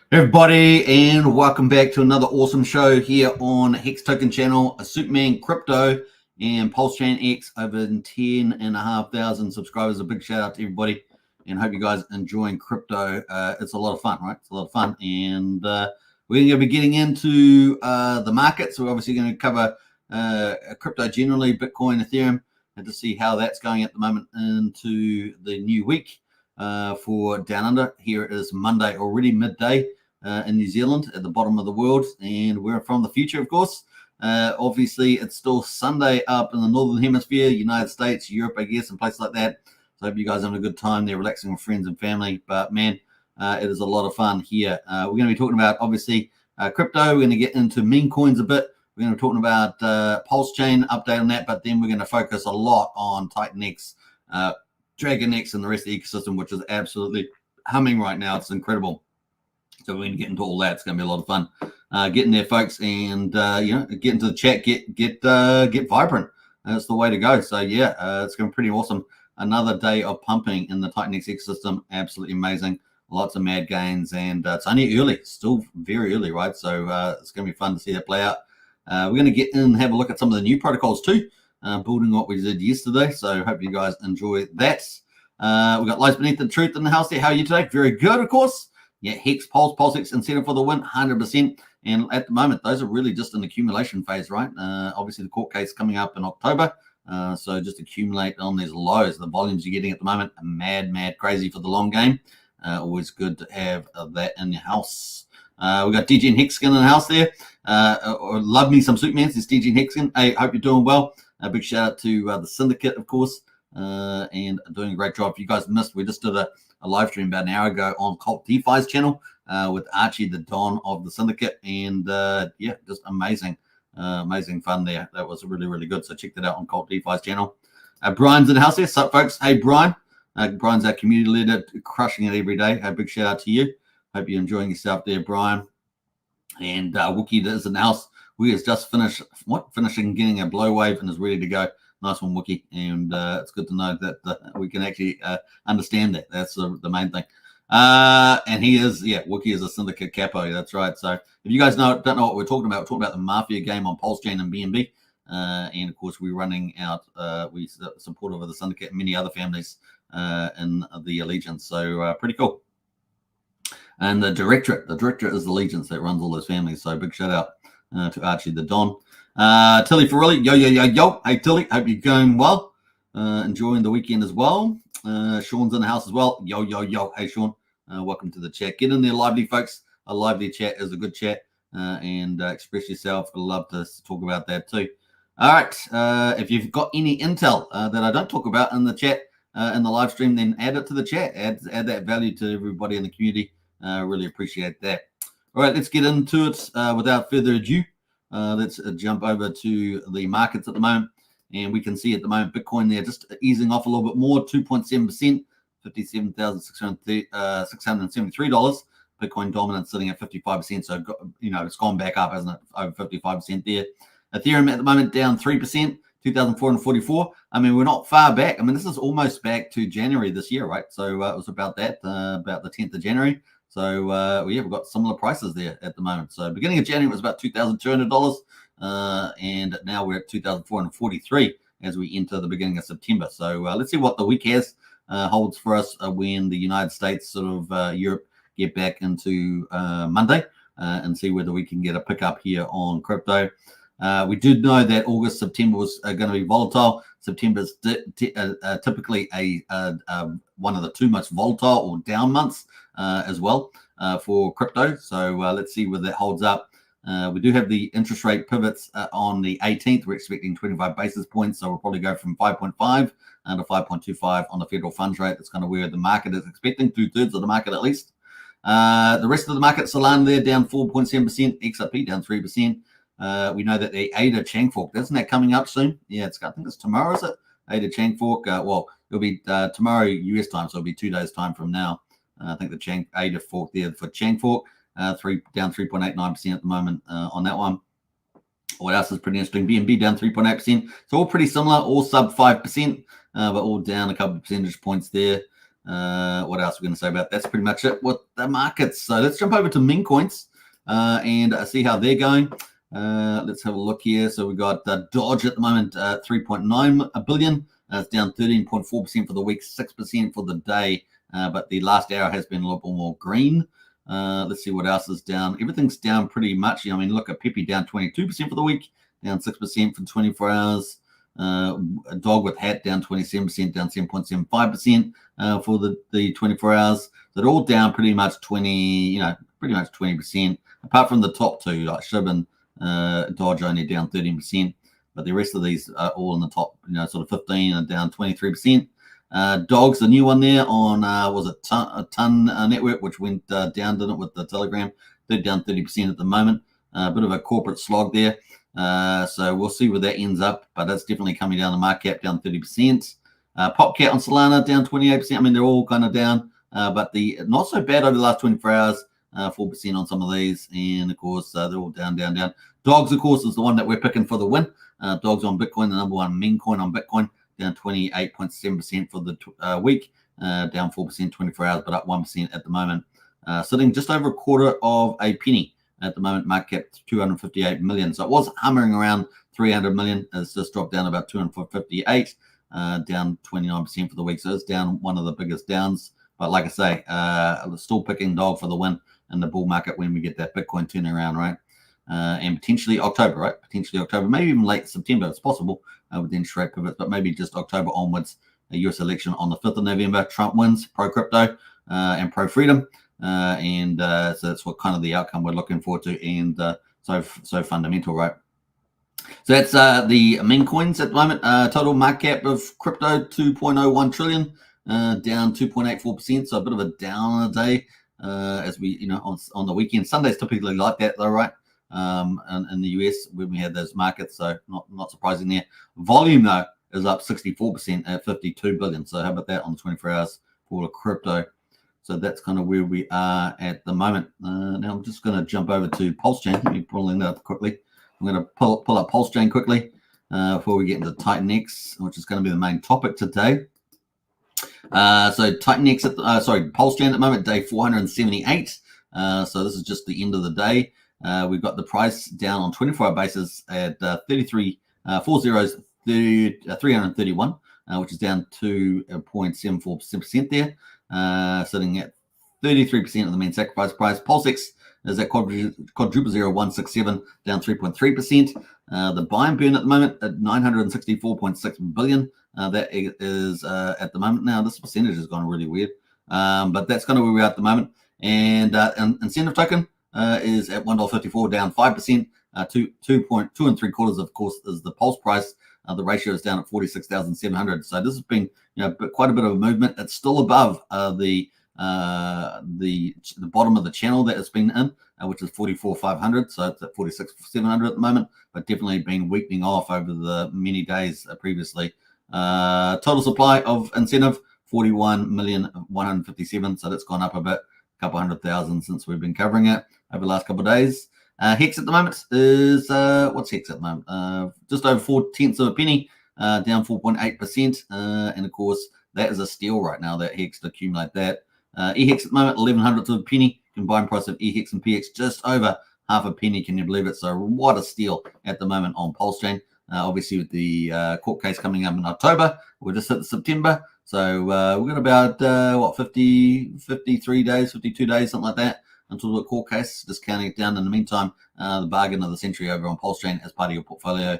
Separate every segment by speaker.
Speaker 1: Everybody, and welcome back to another awesome show here on Hex Token channel, a Superman Crypto and Pulsechain X over 10,500 subscribers. A big shout out to everybody, and hope you guys enjoying crypto. It's a lot of fun, right? It's a lot of fun, and we're going to be getting into the market. So we're obviously going to cover crypto generally, Bitcoin, Ethereum, and to see how that's going at the moment into the new week for Down Under. Here it is Monday, already midday. In New Zealand at the bottom of the world, and we're from the future, of course. Obviously, it's still Sunday up in the Northern Hemisphere, United States, Europe, I guess, and places like that. So I hope you guys are having a good time there, relaxing with friends and family. But man, it is a lot of fun here. We're going to be talking about, obviously, crypto. We're going to get into meme coins a bit. We're going to be talking about Pulsechain, update on that, but then we're going to focus a lot on TitanX, DragonX, and the rest of the ecosystem, which is absolutely humming right now. It's incredible. So we're going to get into all that. It's going to be a lot of fun. Get in there, folks, and get into the chat. Get vibrant. That's the way to go. So yeah, it's going to be pretty awesome. Another day of pumping in the TitanX ecosystem. Absolutely amazing. Lots of mad gains, and it's only early. Still very early, right? So it's going to be fun to see that play out. We're going to get in and have a look at some of the new protocols too, building what we did yesterday. So hope you guys enjoy that. We've got Lies Beneath the Truth in the house there. How are you today? Very good, of course. Yeah, Hex, Pulsex, incentive for the win, 100%. And at the moment, those are really just an accumulation phase, right? Obviously, the court case coming up in October. So just accumulate on these lows. The volumes you're getting at the moment are mad, crazy for the long game. Always good to have that in your house. We've got DJ and Hexkin in the house there. Love me some Supermans. It's DJ and Hexkin. Hey, hope you're doing well. A big shout out to the Syndicate, of course, and doing a great job. If you guys missed, we just did a live stream about an hour ago on Cult DeFi's channel with Archie, the Don of the Syndicate, and yeah, just amazing fun there. That was really good. So check that out on Cult DeFi's channel. Brian's in the house here. Sup, folks? Hey, Brian. Brian's our community leader, crushing it every day. A big shout out to you. Hope you're enjoying yourself there, Brian. And Wookie is in the house. We has just finishing getting a blow wave and is ready to go. Nice one, Wookie. And it's good to know that we can actually understand that. That's the main thing. And he is, Wookie is a Syndicate capo. That's right. So if you guys don't know what we're talking about the Mafia game on Pulsechain and BNB. And of course, we're running out, we support over the Syndicate and many other families in the Allegiance. So pretty cool. And the directorate is the Allegiance that runs all those families. So big shout out to Archie the Don. Tilly Ferrilli, yo. Hey, Tilly, hope you're going well. Enjoying the weekend as well. Sean's in the house as well. Yo. Hey, Sean, welcome to the chat. Get in there lively, folks. A lively chat is a good chat. And express yourself. I'd love to talk about that too. All right. If you've got any intel that I don't talk about in the chat, in the live stream, then add it to the chat. Add that value to everybody in the community. Really appreciate that. All right, let's get into it without further ado. Let's jump over to the markets at the moment. And we can see at the moment, Bitcoin there just easing off a little bit more, 2.7%, $57,673. Bitcoin dominant sitting at 55%. So, it's gone back up, hasn't it? Over 55% there. Ethereum at the moment down 3%, 2,444. I mean, we're not far back. I mean, this is almost back to January this year, right? So it was about that, about the 10th of January. So we've got similar prices there at the moment. So beginning of January was about $2,200, and now we're at $2,443 as we enter the beginning of September. So let's see what the week holds for us when the United States, sort of Europe, get back into Monday and see whether we can get a pickup here on crypto. We did know that August, September was going to be volatile. September is typically one of the two most volatile or down months as well for crypto. So let's see whether that holds up. We do have the interest rate pivots on the 18th. We're expecting 25 basis points. So we'll probably go from 5.5 to 5.25 on the federal funds rate. That's kind of where the market is expecting, 2/3 of the market at least. The rest of the market, Solana there down 4.7%, XRP down 3%. We know that the ADA Chang fork, isn't that coming up soon? Yeah, I think it's tomorrow, is it? ADA Chang fork. Well, it'll be tomorrow US time, so it'll be 2 days time from now. I think the ADA fork there for Chang fork, down 3.89% at the moment on that one. What else is pretty interesting? BNB down 3.8%. So all pretty similar, all sub 5%, but all down a couple of percentage points there. What else are we going to say about that? That's pretty much it with the markets. So let's jump over to meme coins and see how they're going. Let's have a look here. So we've got Dodge at the moment, 3.9 billion. It's down 13.4% for the week, 6% for the day. But the last hour has been a little more green. Let's see what else is down. Everything's down pretty much. I mean, look at Pepe down 22% for the week, down 6% for 24 hours. A dog with hat down 27%, down 7.75% for the 24 hours. So they're all down pretty much 20%, apart from the top two, like Shib and Dodge only down 13%. But the rest of these are all in the top, sort of 15 and down 23%. Dogs, the new one there on, was it Ton Network, which went down, didn't it, with the Telegram. They're down 30% at the moment. A bit of a corporate slog there. So we'll see where that ends up, but that's definitely coming down. The market cap down 30%. Popcat on Solana down 28%. I mean, they're all kind of down, but the not so bad over the last 24 hours. 4% on some of these, and of course they're all down. Dogs, of course, is the one that we're picking for the win. Dogs on Bitcoin, the number one meme coin on Bitcoin, down 28.7% for the week, down 4% 24 hours, but up 1% at the moment. Sitting just over a quarter of a penny at the moment. Market cap 258 million. So it was humming around 300 million. It's just dropped down about 258, down 29% for the week. So it's down, one of the biggest downs. But like I say, still picking dog for the win in the bull market when we get that Bitcoin turning around, right? And potentially October, right? Potentially October, maybe even late September. It's possible with the interest rate pivots, but maybe just October onwards. A US election on the 5th of November. Trump wins, pro-crypto and pro-freedom. So that's what kind of the outcome we're looking forward to, and so fundamental, right? So that's the meme coins at the moment. Total market cap of crypto 2.01 trillion, down 2.84%. So a bit of a down on a day, as we on the weekend. Sunday's typically like that though, right? In the US when we had those markets, so not surprising there. Volume though is up 64% at 52 billion. So how about that on the 24 hours for the crypto? So that's kind of where we are at the moment. Now I'm just going to jump over to Pulsechain. Let me pull that up quickly. I'm going to pull up Pulsechain quickly before we get into TitanX, which is going to be the main topic today. So TitanX, Pulsechain at the moment, day 478. So this is just the end of the day. We've got the price down on 24-hour basis at 331, which is down 2.74% there. Sitting at 33% of the main sacrifice price. Pulsex is at quadruple 0167, down 3.3%. The buy and burn at the moment at 964.6 billion. That is at the moment. Now this percentage has gone really weird, but that's kind of where we are at the moment. And incentive token is at $1.54, down 5%. 2.2 of course is the Pulse price. The ratio is down at 46,700. So this has been, quite a bit of a movement. It's still above the bottom of the channel that it's been in, which is 44,500. So it's at 46,700 at the moment, but definitely been weakening off over the many days previously. Total supply of incentive 41,157,000. So that's gone up a bit, a couple 100,000 since we've been covering it over the last couple of days. Hex at the moment is, what's Hex at the moment? Just over 0.4 of a penny, down 4.8%. And of course, that is a steal right now, that Hex, to accumulate that. EHEX at the moment, 0.11 of a penny. Combined price of EHEX and PX just over half a penny. Can you believe it? So what a steal at the moment on Pulsechain. Obviously, with the court case coming up in October, we're just hit September. So we've got about, 53 days, 52 days, something like that, until the court case, just counting it down. In the meantime, the bargain of the century over on Pulsechain as part of your portfolio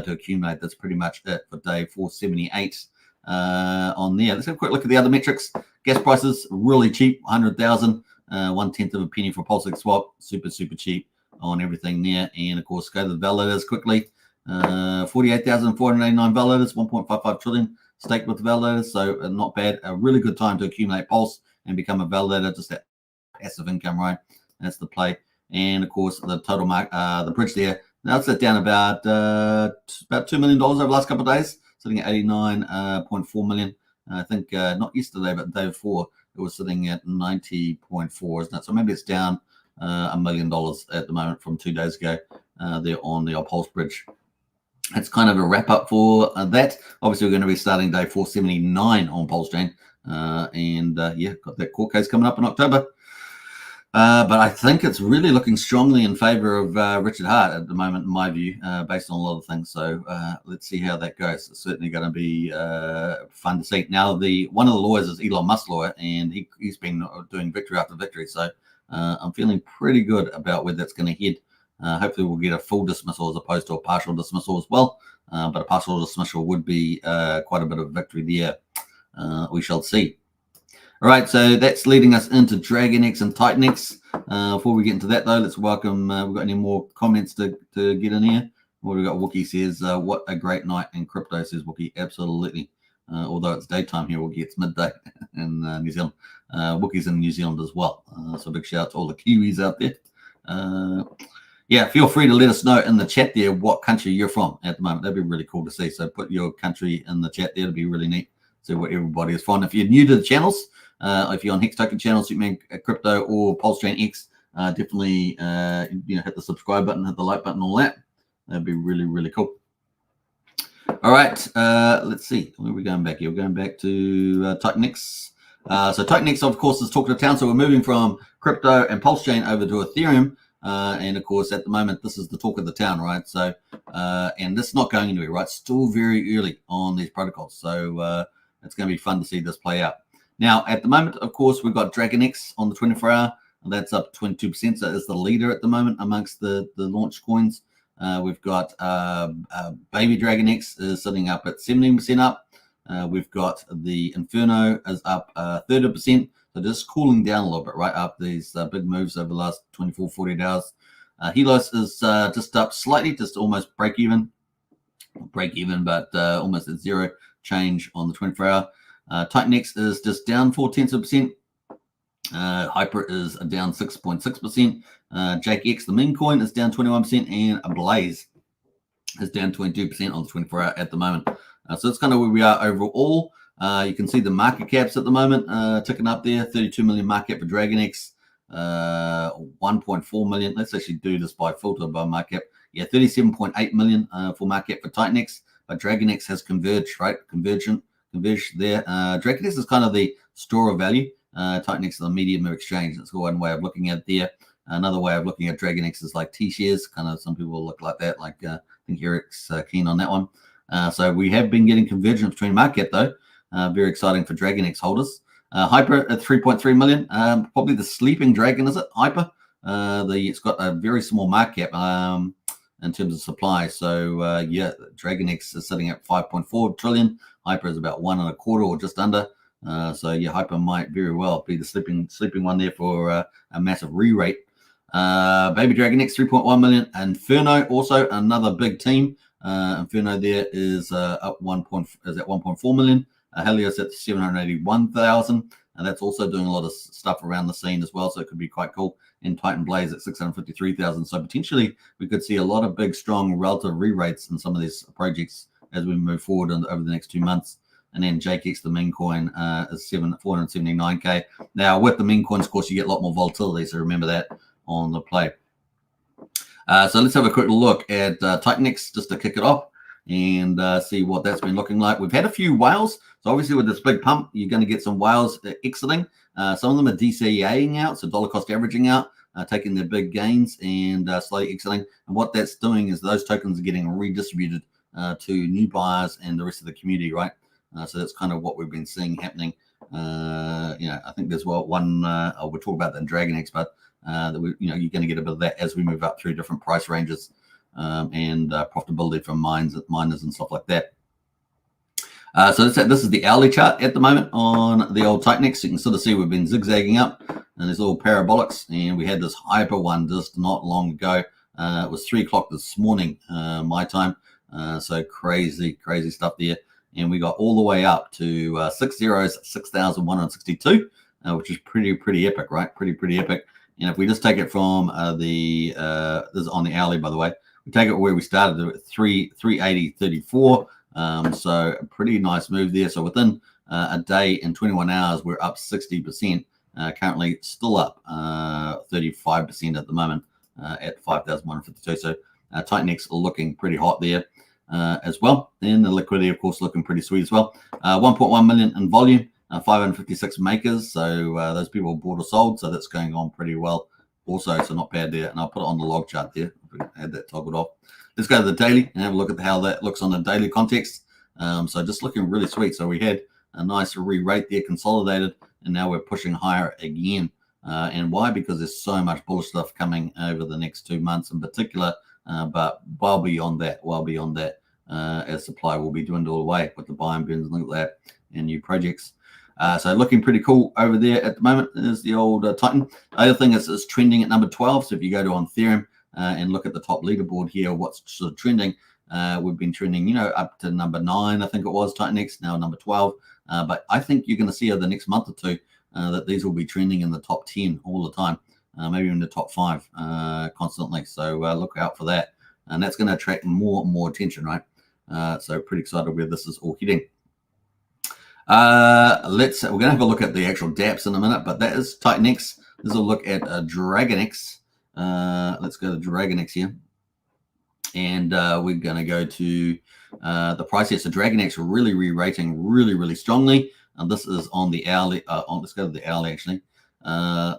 Speaker 1: to accumulate. That's pretty much it for day 478 on there. Let's have a quick look at the other metrics. Gas prices, really cheap, 100,000, 1/10 of a penny for Pulsex swap. Super cheap on everything there. And of course, go to the validators quickly. 48,489 validators, 1.55 trillion staked with the validators. So not bad. A really good time to accumulate Pulse and become a validator. Just that passive income, right? That's the play. And of course, the total the bridge there. Now it's down about $2 million over the last couple of days, sitting at 89.4 million. I think not yesterday, but the day before, it was sitting at 90.4, isn't it? So maybe it's down $1 million at the moment from 2 days ago there on the Pulse bridge. That's kind of a wrap up for that. Obviously, we're going to be starting day 479 on Pulsechain Yeah, got that court case coming up in October. But I think it's really looking strongly in favor of Richard Hart at the moment, in my view, based on a lot of things. So let's see how that goes. It's certainly going to be fun to see. Now, one of the lawyers is Elon Musk's lawyer, and he's been doing victory after victory. So I'm feeling pretty good about where that's going to head. Hopefully, we'll get a full dismissal as opposed to a partial dismissal as well. But a partial dismissal would be quite a bit of victory there. We shall see. All right, so that's leading us into DragonX and TitanX. Before we get into that, though, let's welcome. We've got any more comments to get in here? Well, we've got Wookie says, "What a great night in crypto," says Wookie. Absolutely. Although it's daytime here, Wookie, it's midday in New Zealand. Wookie's in New Zealand as well. So big shout out to all the Kiwis out there. Yeah, feel free to let us know in the chat there what country you're from at the moment. That'd be really cool to see. So put your country in the chat there. It'd be really neat to see what everybody is from. If you're new to the channels, if you're on Hex Token channel, Superman Crypto, or Pulsechain X, definitely hit the subscribe button, hit the like button, all that. That'd be really, really cool. All right, let's see. Where are we going back here? We're going back to TitanX. So TitanX, of course, is talk of the town. So we're moving from crypto and Pulsechain over to Ethereum. And of course, at the moment, this is the talk of the town, right? So, and this is not going anywhere, right? Still very early on these protocols. So it's going to be fun to see this play out. Now, at the moment, of course, we've got DragonX on the 24-hour. That's up 22%. So it's the leader at the moment amongst the launch coins. We've got Baby DragonX is sitting up at 17% up. We've got the Inferno is up 30%. So just cooling down a little bit, right, after these big moves over the last 24, 48 hours. Helios is just up slightly, just almost break even, but almost at zero change on the 24-hour. TitanX is just down 0.4%. Hyper is down 6.6%. JakeX, the meme coin, is down 21%, and Blaze is down 22% on the 24-hour at the moment. So that's kind of where we are overall. You can see the market caps at the moment ticking up there. 32 million market cap for DragonX, 1.4 million. Let's actually do this by filter by market cap. Yeah, 37.8 million for market cap for TitanX, but DragonX has converged, right? Converged there. DragonX is kind of the store of value. TitanX is the medium of exchange. That's one way of looking at it there. Another way of looking at DragonX is like T-shares. Kind of some people look like that. Like I think Eric's keen on that one. So we have been getting convergence between market though. Very exciting for DragonX holders. Hyper at 3.3 million. Probably the sleeping dragon, is it? Hyper. It's got a very small market cap in terms of supply. So yeah, DragonX is sitting at 5.4 trillion. Hyper is about 1.25 or just under. So yeah, Hyper might very well be the sleeping one there for a massive re-rate. Baby DragonX 3.1 million. Inferno also another big team. Inferno there is up at 1.4 million. Helios at 781,000, and that's also doing a lot of stuff around the scene as well, so it could be quite cool. And Titan Blaze at 653,000. So potentially we could see a lot of big, strong relative re-rates in some of these projects as we move forward over the next 2 months. And then JakeX, the meme coin, is 479k. Now with the meme coins, of course, you get a lot more volatility, so remember that on the play. So let's have a quick look at TitanX just to kick it off and see what that's been looking like. We've had a few whales. So obviously with this big pump, you're going to get some whales exiting. Some of them are DCAing out, so dollar cost averaging out, taking their big gains and slowly exiting. And what that's doing is those tokens are getting redistributed to new buyers and the rest of the community, right? So that's kind of what we've been seeing happening. I think there's one, we'll talk about that in DragonX, but you're going to get a bit of that as we move up through different price ranges and profitability from miners and stuff like that. So this is the hourly chart at the moment on the old TitanX. You can sort of see we've been zigzagging up and there's little parabolics, and we had this hyper one just not long ago. It was 3 o'clock this morning, my time. So crazy stuff there. And we got all the way up to 6,162, which is pretty epic, right? Pretty epic. And if we just take it from this is on the hourly, by the way, we take it where we started at 380.34. So a pretty nice move there. So within a day and 21 hours, we're up 60%. Currently still up 35% at the moment at 5,152. So TitanX looking pretty hot there as well. And the liquidity, of course, looking pretty sweet as well. 1.1 million in volume. 556 makers. So those people bought or sold. So that's going on pretty well also. So not bad there. And I'll put it on the log chart there. Add that toggled off. Let's go to the daily and have a look at how that looks on the daily context. So just looking really sweet. So we had a nice re-rate there, consolidated, and now we're pushing higher again. And why? Because there's so much bullish stuff coming over the next 2 months in particular, but well beyond that, as supply will be dwindled away with the buy and burns and look at that and new projects. So looking pretty cool over there at the moment is the old Titan. The other thing is trending at number 12. So if you go to on Ethereum and look at the top leaderboard here, what's sort of trending, we've been trending, up to number 9, I think it was, TitanX, now number 12. But I think you're going to see over the next month or two that these will be trending in the top 10 all the time, maybe in the top 5 constantly. So look out for that. And that's going to attract more and more attention, right? So pretty excited where this is all heading. We're going to have a look at the actual dApps in a minute, but that is TitanX. This is a look at DragonX. Let's go to DragonX here. And we're going to go to the price here. So DragonX really re-rating really strongly. And this is on the hourly. Let's go to the hourly actually.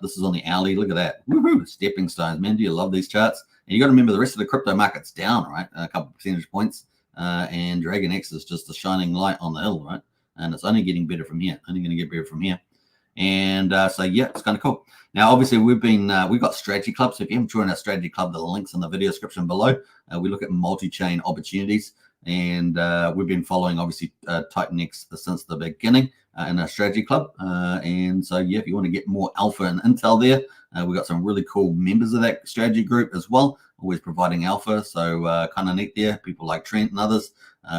Speaker 1: This is on the hourly. Look at that. Woohoo! Stepping stones, man. Do you love these charts? And you got to remember the rest of the crypto market's down, right? A couple percentage points. And DragonX is just a shining light on the hill, right? And it's only getting better from here. Only going to get better from here. And so yeah, it's kind of cool. Now, obviously, we've got strategy clubs. So if you haven't joined our strategy club, the link's in the video description below. We look at multi-chain opportunities, and we've been following obviously TitanX since the beginning in our strategy club. And so yeah, if you want to get more alpha and intel there, we've got some really cool members of that strategy group as well, always providing alpha. So kind of neat there. People like Trent and others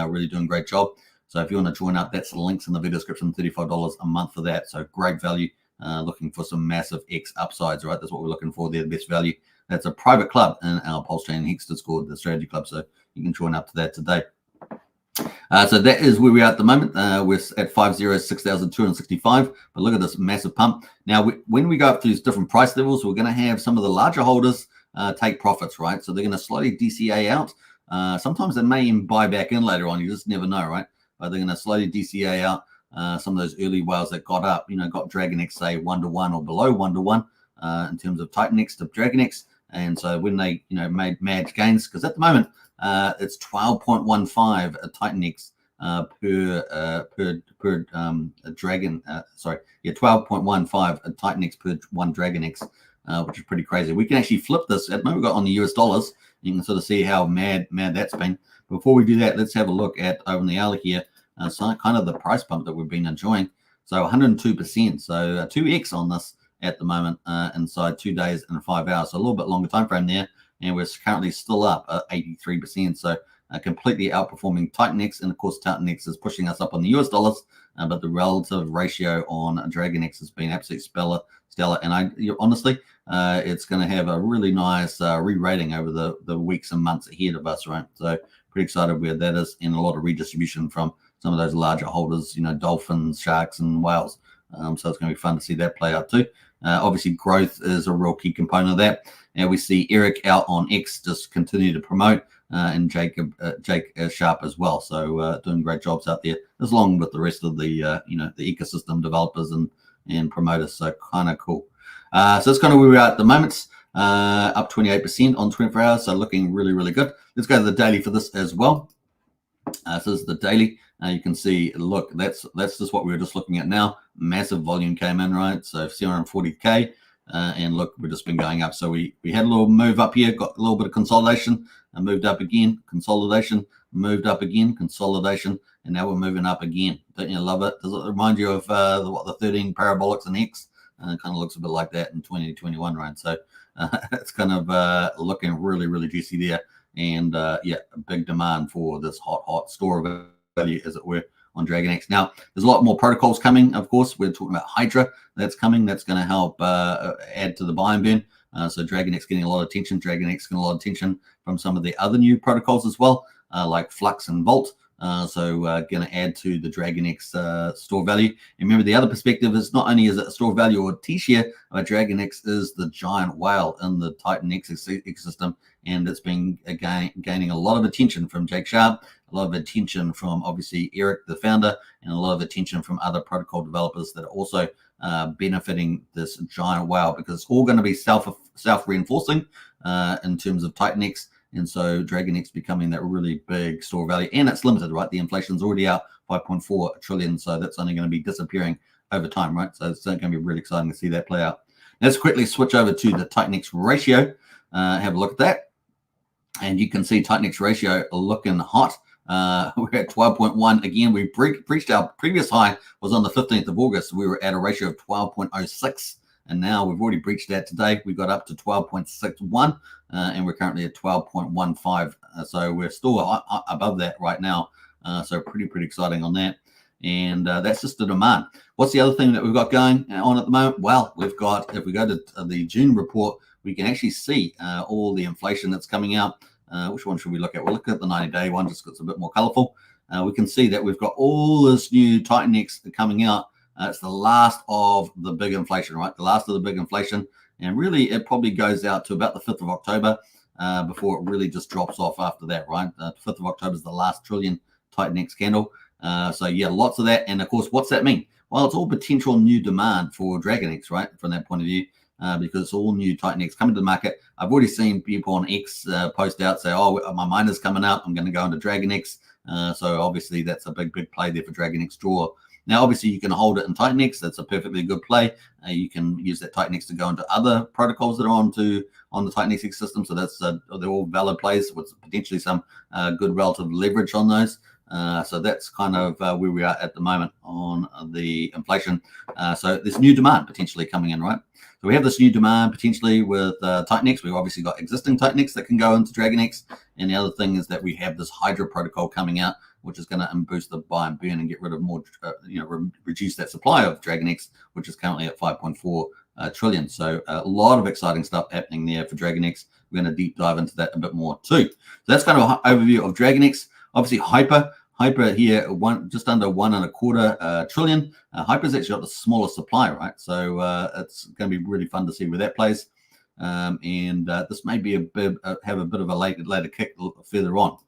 Speaker 1: really doing a great job. So if you want to join up, that's the links in the video description, $35 a month for that. So great value, looking for some massive X upsides, right? That's what we're looking for there, the best value. That's a private club in our Pulsechain Hex Discord, the strategy club. So you can join up to that today. So that is where we are at the moment. We're at 506,265, but look at this massive pump. Now, when we go up to these different price levels, we're going to have some of the larger holders take profits, right? So they're going to slowly DCA out. Sometimes they may even buy back in later on. You just never know, right? But they're going to slowly DCA out some of those early whales that got up, got DragonX, say, 1-to-1 or below 1-to-1 in terms of TitanX to DragonX. And so when they, made mad gains, because at the moment, it's 12.15 at TitanX per Dragon. 12.15 at TitanX per 1 DragonX, which is pretty crazy. We can actually flip this. At the moment, we've got on the US dollars. You can sort of see how mad that's been. Before we do that, let's have a look at over the hourly here. So kind of the price bump that we've been enjoying. So 102%. So 2x on this at the moment inside 2 days and 5 hours. So a little bit longer time frame there. And we're currently still up at 83%. So completely outperforming TitanX. And of course, TitanX is pushing us up on the US dollars. But the relative ratio on DragonX has been absolutely stellar. And honestly, it's going to have a really nice re-rating over the weeks and months ahead of us, right? So pretty excited where that is, and a lot of redistribution from some of those larger holders, dolphins, sharks, and whales. So it's going to be fun to see that play out too. Obviously, growth is a real key component of that. And we see Eric out on X just continue to promote, and Jake Sharp as well. So doing great jobs out there, as long with the rest of the the ecosystem developers and promoters. So kind of cool. So that's kind of where we are at the moment. Up 28% on 24 hours. So looking really good. Let's go to the daily for this as well. So this is the daily. You can see, look, that's just what we were just looking at now. Massive volume came in, right? So 740K. And look, we've just been going up. So we had a little move up here, got a little bit of consolidation, and moved up again, consolidation, moved up again, consolidation, and now we're moving up again. Don't you love it? Does it remind you of the 13 parabolics in X? It kind of looks a bit like that in 2021, right? So it's kind of looking really juicy there. And yeah, a big demand for this hot store of value, as it were, on DragonX. Now, there's a lot more protocols coming, of course. We're talking about Hydra that's coming. That's going to help add to the buy and burn. So DragonX getting a lot of attention. DragonX getting a lot of attention from some of the other new protocols as well, like Flux and Vault. So going to add to the DragonX store value. And remember, the other perspective is not only is it a store value or T-share, but DragonX is the giant whale in the TitanX ecosystem, and it's been gaining a lot of attention from Jake Sharp, a lot of attention from obviously Eric, the founder, and a lot of attention from other protocol developers that are also benefiting this giant whale, because it's all going to be self-reinforcing in terms of TitanX. And so DragonX becoming that really big store value, and it's limited, right? The inflation's already out 5.4 trillion, so that's only going to be disappearing over time, right? So it's going to be really exciting to see that play out. Let's quickly switch over to the TitanX ratio. Have a look at that, and you can see TitanX ratio looking hot. We're at 12.1 again. We breached our previous high was on the 15th of August. We were at a ratio of 12.06. And now we've already breached that today. We got up to 12.61, and we're currently at 12.15. So we're still above that right now. So pretty exciting on that. And that's just the demand. What's the other thing that we've got going on at the moment? Well, we've got, if we go to the June report, we can actually see all the inflation that's coming out. Which one should we look at? We'll look at the 90-day one, just because it's a bit more colorful. We can see that we've got all this new TitanX coming out. It's the last of the big inflation, right? The last of the big inflation. And really, it probably goes out to about the 5th of October before it really just drops off after that, right? 5th of October is the last trillion TitanX candle. So, yeah, lots of that. And, of course, what's that mean? Well, it's all potential new demand for DragonX, right, from that point of view, because it's all new TitanX coming to the market. I've already seen people on X post out, say, oh, my miner's coming out. I'm going to go into DragonX. So, obviously, that's a big play there for DragonX draw. Now, obviously, you can hold it in TitanX. That's a perfectly good play. You can use that TitanX to go into other protocols that are on the TitanX system. So that's they're all valid plays with potentially some good relative leverage on those. So that's kind of where we are at the moment on the inflation. So there's new demand potentially coming in, right? So we have this new demand potentially with TitanX. We've obviously got existing TitanX that can go into DragonX. And the other thing is that we have this Hydra protocol coming out, which is going to boost the buy and burn and get rid of more, reduce that supply of DragonX, which is currently at 5.4 trillion. So a lot of exciting stuff happening there for DragonX. We're going to deep dive into that a bit more too. So that's kind of an overview of DragonX. Obviously, Hyper here, just under 1.25 trillion. Hyper's actually got the smallest supply, right? So it's going to be really fun to see where that plays. And this may be have a bit of a later kick further on.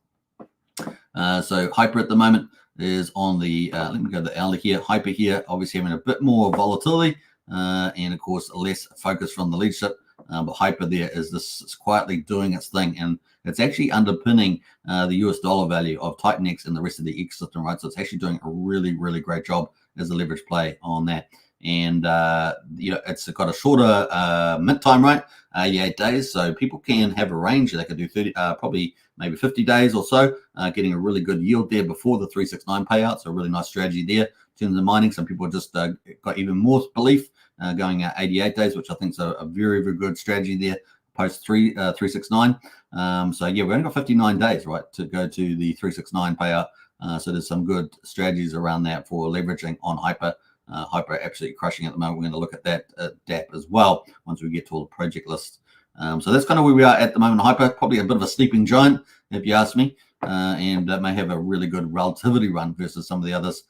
Speaker 1: So Hyper at the moment is on the, let me go to the hourly here. Hyper here, obviously having a bit more volatility and of course less focus from the leadership. But Hyper there is quietly doing its thing, and it's actually underpinning the US dollar value of TitanX and the rest of the ecosystem, right? So it's actually doing a really great job as a leverage play on that. And it's got a shorter mint time, right? 8 days, so people can have a range. They could do 30, probably maybe 50 days or so, getting a really good yield there before the 369 payout. So a really nice strategy there in terms of mining. Some people just got even more belief going at 88 days, which I think is a very good strategy there post 369. So yeah, we only got 59 days, right, to go to the 369 payout. So there's some good strategies around that for leveraging on Hyper. Hyper absolutely crushing at the moment. We're going to look at that DAP as well once we get to all the project lists. So that's kind of where we are at the moment. Hyper, probably a bit of a sleeping giant, if you ask me, and may have a really good relativity run versus some of the others,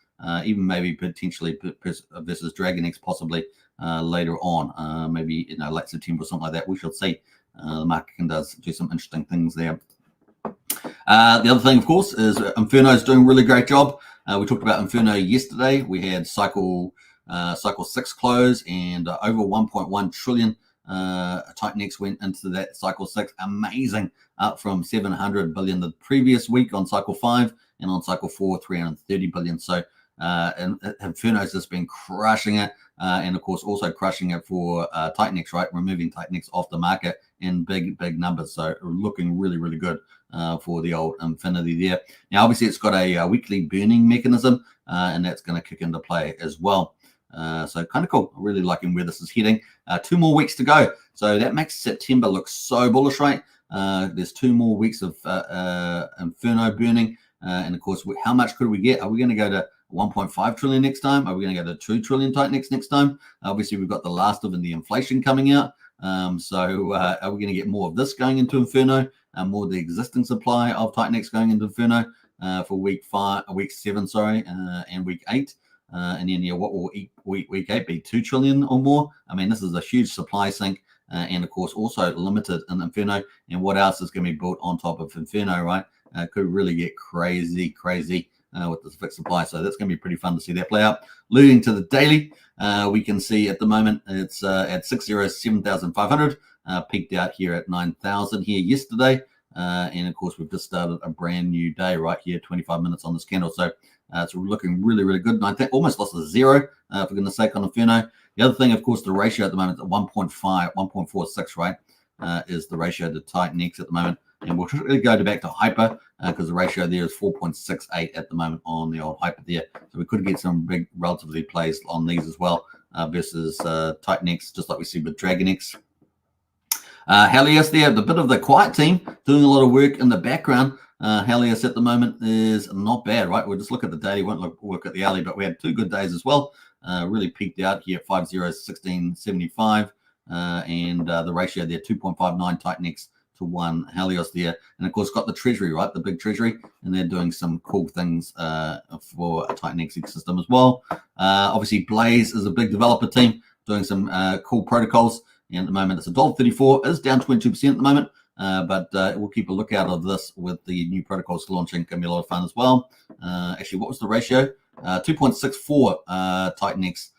Speaker 1: even maybe potentially versus DragonX possibly later on, maybe late September or something like that. We shall see. The market can do some interesting things there. The other thing, of course, is Inferno's doing a really great job. We talked about Inferno yesterday. We had cycle 6 close and over 1.1 trillion. TitanX went into that cycle 6, amazing, up from 700 billion the previous week on cycle 5, and on cycle 4, 330 billion. So and Inferno's just been crushing it, and of course also crushing it for TitanX, right? Removing TitanX off the market in big numbers. So looking really good for the old Infinity there. Now obviously it's got a weekly burning mechanism, and that's going to kick into play as well. So kind of cool. Really liking where this is heading. 2 more weeks to go. So that makes September look so bullish, right? There's 2 more weeks of Inferno burning. And of course, how much could we get? Are we going to go to 1.5 trillion next time? Are we going to go to 2 trillion TitanX next time? Obviously, we've got the last of the inflation coming out. So are we going to get more of this going into Inferno? More of the existing supply of TitanX going into Inferno? for week 7, sorry, and week 8. And then, yeah, what will week 8 be? 2 trillion or more? I mean, this is a huge supply sink, and of course also limited in Inferno. And what else is going to be built on top of Inferno, right? Could really get crazy with this fixed supply. So that's going to be pretty fun to see that play out. Leading to the daily, we can see at the moment it's at 607,500, peaked out here at 9,000 here yesterday. And of course, we've just started a brand new day right here, 25 minutes on this candle. So it's looking really good. And I think almost lost a zero, for goodness sake, on Inferno. The other thing, of course, the ratio at the moment is 1.46, right, is the ratio to TitanX at the moment. And we'll really go back to Hyper because the ratio there is 4.68 at the moment on the old Hyper there. So we could get some big relatively plays on these as well versus TitanX, just like we see with DragonX. Helios there, the bit of the quiet team doing a lot of work in the background. Helios at the moment is not bad, right? We'll just look at the daily, won't look at the hourly, but we had 2 good days as well. Really peaked out here at 5016.75, and the ratio there 2.59 TitanX to 1 Helios there, and of course got the treasury, right, the big treasury, and they're doing some cool things for a TitanX ecosystem as well. Obviously, Blaze is a big developer team doing some cool protocols. And at the moment, it's $1.34. It's down 22% at the moment, but we'll keep a lookout of this with the new protocols launching. Going to be a lot of fun as well. Actually, what was the ratio? 2.64 TitanX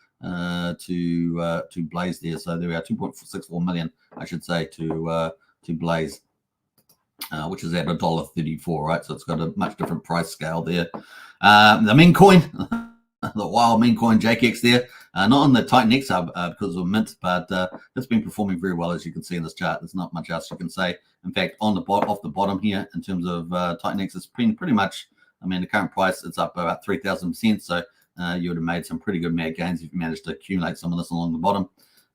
Speaker 1: to Blaze there. So there we are, 2.64 million, I should say, to Blaze, which is at $1.34, right? So it's got a much different price scale there. The meme coin. The wild meme coin JakeX there, not on the TitanX hub because of mint, but it's been performing very well, as you can see in this chart. There's not much else you can say. In fact, off the bottom here, in terms of TitanX, it's been pretty much, I mean, the current price, it's up about 3,000%. So you would have made some pretty good mad gains if you managed to accumulate some of this along the bottom.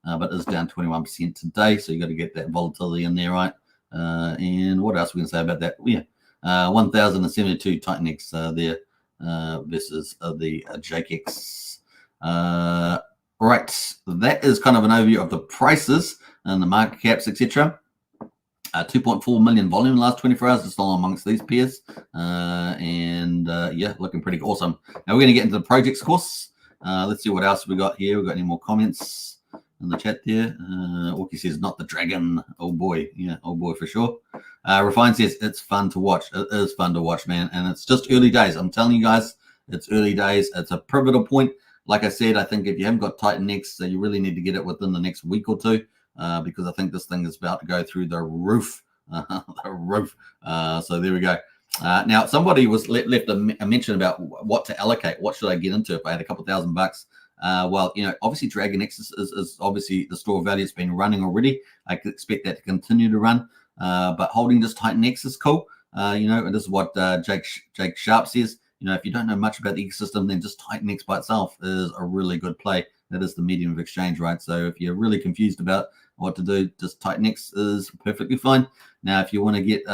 Speaker 1: But it's down 21% today, so you got to get that volatility in there, right? And what else we can say about that? Yeah, 1,072 TitanX there. Versus the JakeX. Right, that is kind of an overview of the prices and the market caps, etc. 2.4 million volume in the last 24 hours, just all amongst these pairs. Yeah, looking pretty awesome. Now we're going to get into the projects course. Let's see what else we got here. We've got any more comments in the chat there. Wookie says, not the dragon. Oh boy. Yeah, oh boy for sure. Refine says, it's fun to watch. It is fun to watch, man. And it's just early days. I'm telling you guys, it's early days. It's a pivotal point. Like I said, I think if you haven't got TitanX, you really need to get it within the next week or two because I think this thing is about to go through the roof. The roof. So there we go. Now, somebody was left a mention about what to allocate. What should I get into if I had a couple $1,000? Well, you know, obviously DragonX is obviously the store of value. It's been running already. I could expect that to continue to run. But holding this TitanX is cool. You know, and this is what Jake Sharp says. You know, if you don't know much about the ecosystem, then just TitanX by itself is a really good play. That is the medium of exchange, right? So if you're really confused about what to do, just TitanX is perfectly fine. Now, if you want to get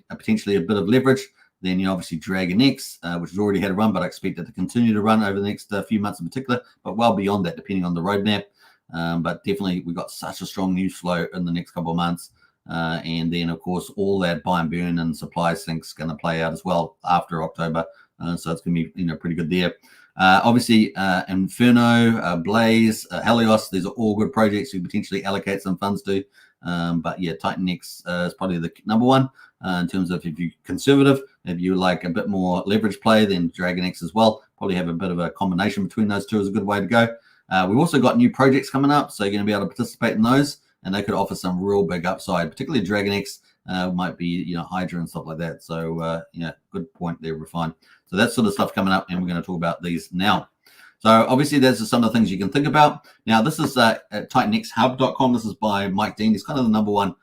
Speaker 1: potentially a bit of leverage, then you obviously DragonX, which has already had a run, but I expect it to continue to run over the next few months in particular, but well beyond that, depending on the roadmap. But definitely, we've got such a strong news flow in the next couple of months. And then, of course, all that buy and burn and supply sync's going to play out as well after October. So it's going to be, you know, pretty good there. Obviously, Inferno, Blaze, Helios, these are all good projects you potentially allocate some funds to. But yeah, TitanX is probably the number one in terms of if you're conservative. If you like a bit more leverage play, then DragonX as well. Probably have a bit of a combination between those two is a good way to go. We've also got new projects coming up, so you're going to be able to participate in those, and they could offer some real big upside, particularly DragonX. Might be, you know, Hydra and stuff like that. So yeah, good point there, Refine. So that sort of stuff coming up, and we're going to talk about these now. So obviously, there's some of the things you can think about. Now, this is at TitanXHub.com. This is by Mike Dean. He's kind of the number one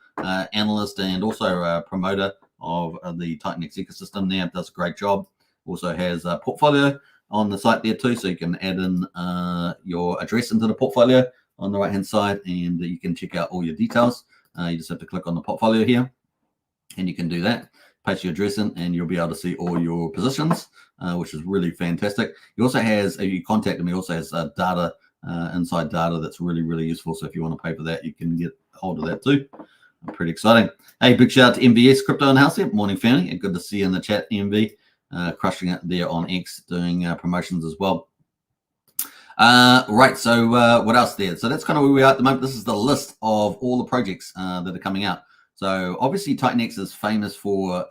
Speaker 1: analyst and also a promoter of the TitanX ecosystem there. Does a great job. Also has a portfolio on the site there too, so you can add in your address into the portfolio on the right-hand side, and you can check out all your details. You just have to click on the portfolio here, and you can do that. Paste your address in, and you'll be able to see all your positions, which is really fantastic. He also has, if you contact him, he also has data, inside data that's really, really useful. So if you want to pay for that, you can get hold of that too. Pretty exciting. Hey, big shout out to MVS Crypto and House here. Morning, family. And good to see you in the chat, MV. crushing it there on X, doing promotions as well. Right, so what else there? So that's kind of where we are at the moment. This is the list of all the projects that are coming out. So obviously TitanX is famous for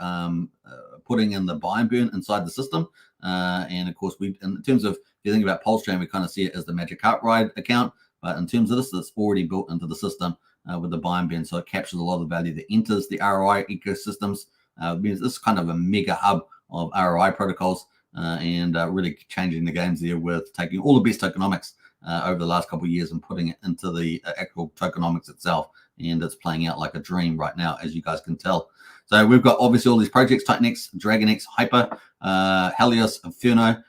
Speaker 1: putting in the buy and burn inside the system. And of course, in terms of, if you think about Pulsechain, we kind of see it as the Magic Cart Ride account. But in terms of this, it's already built into the system with the buy and burn. So it captures a lot of the value that enters the ROI ecosystems. This is kind of a mega hub of ROI protocols. And really changing the games there with taking all the best tokenomics over the last couple of years and putting it into the actual tokenomics itself. And it's playing out like a dream right now, as you guys can tell. So we've got obviously all these projects: TitanX, DragonX, Hyper, Helios, Inferno,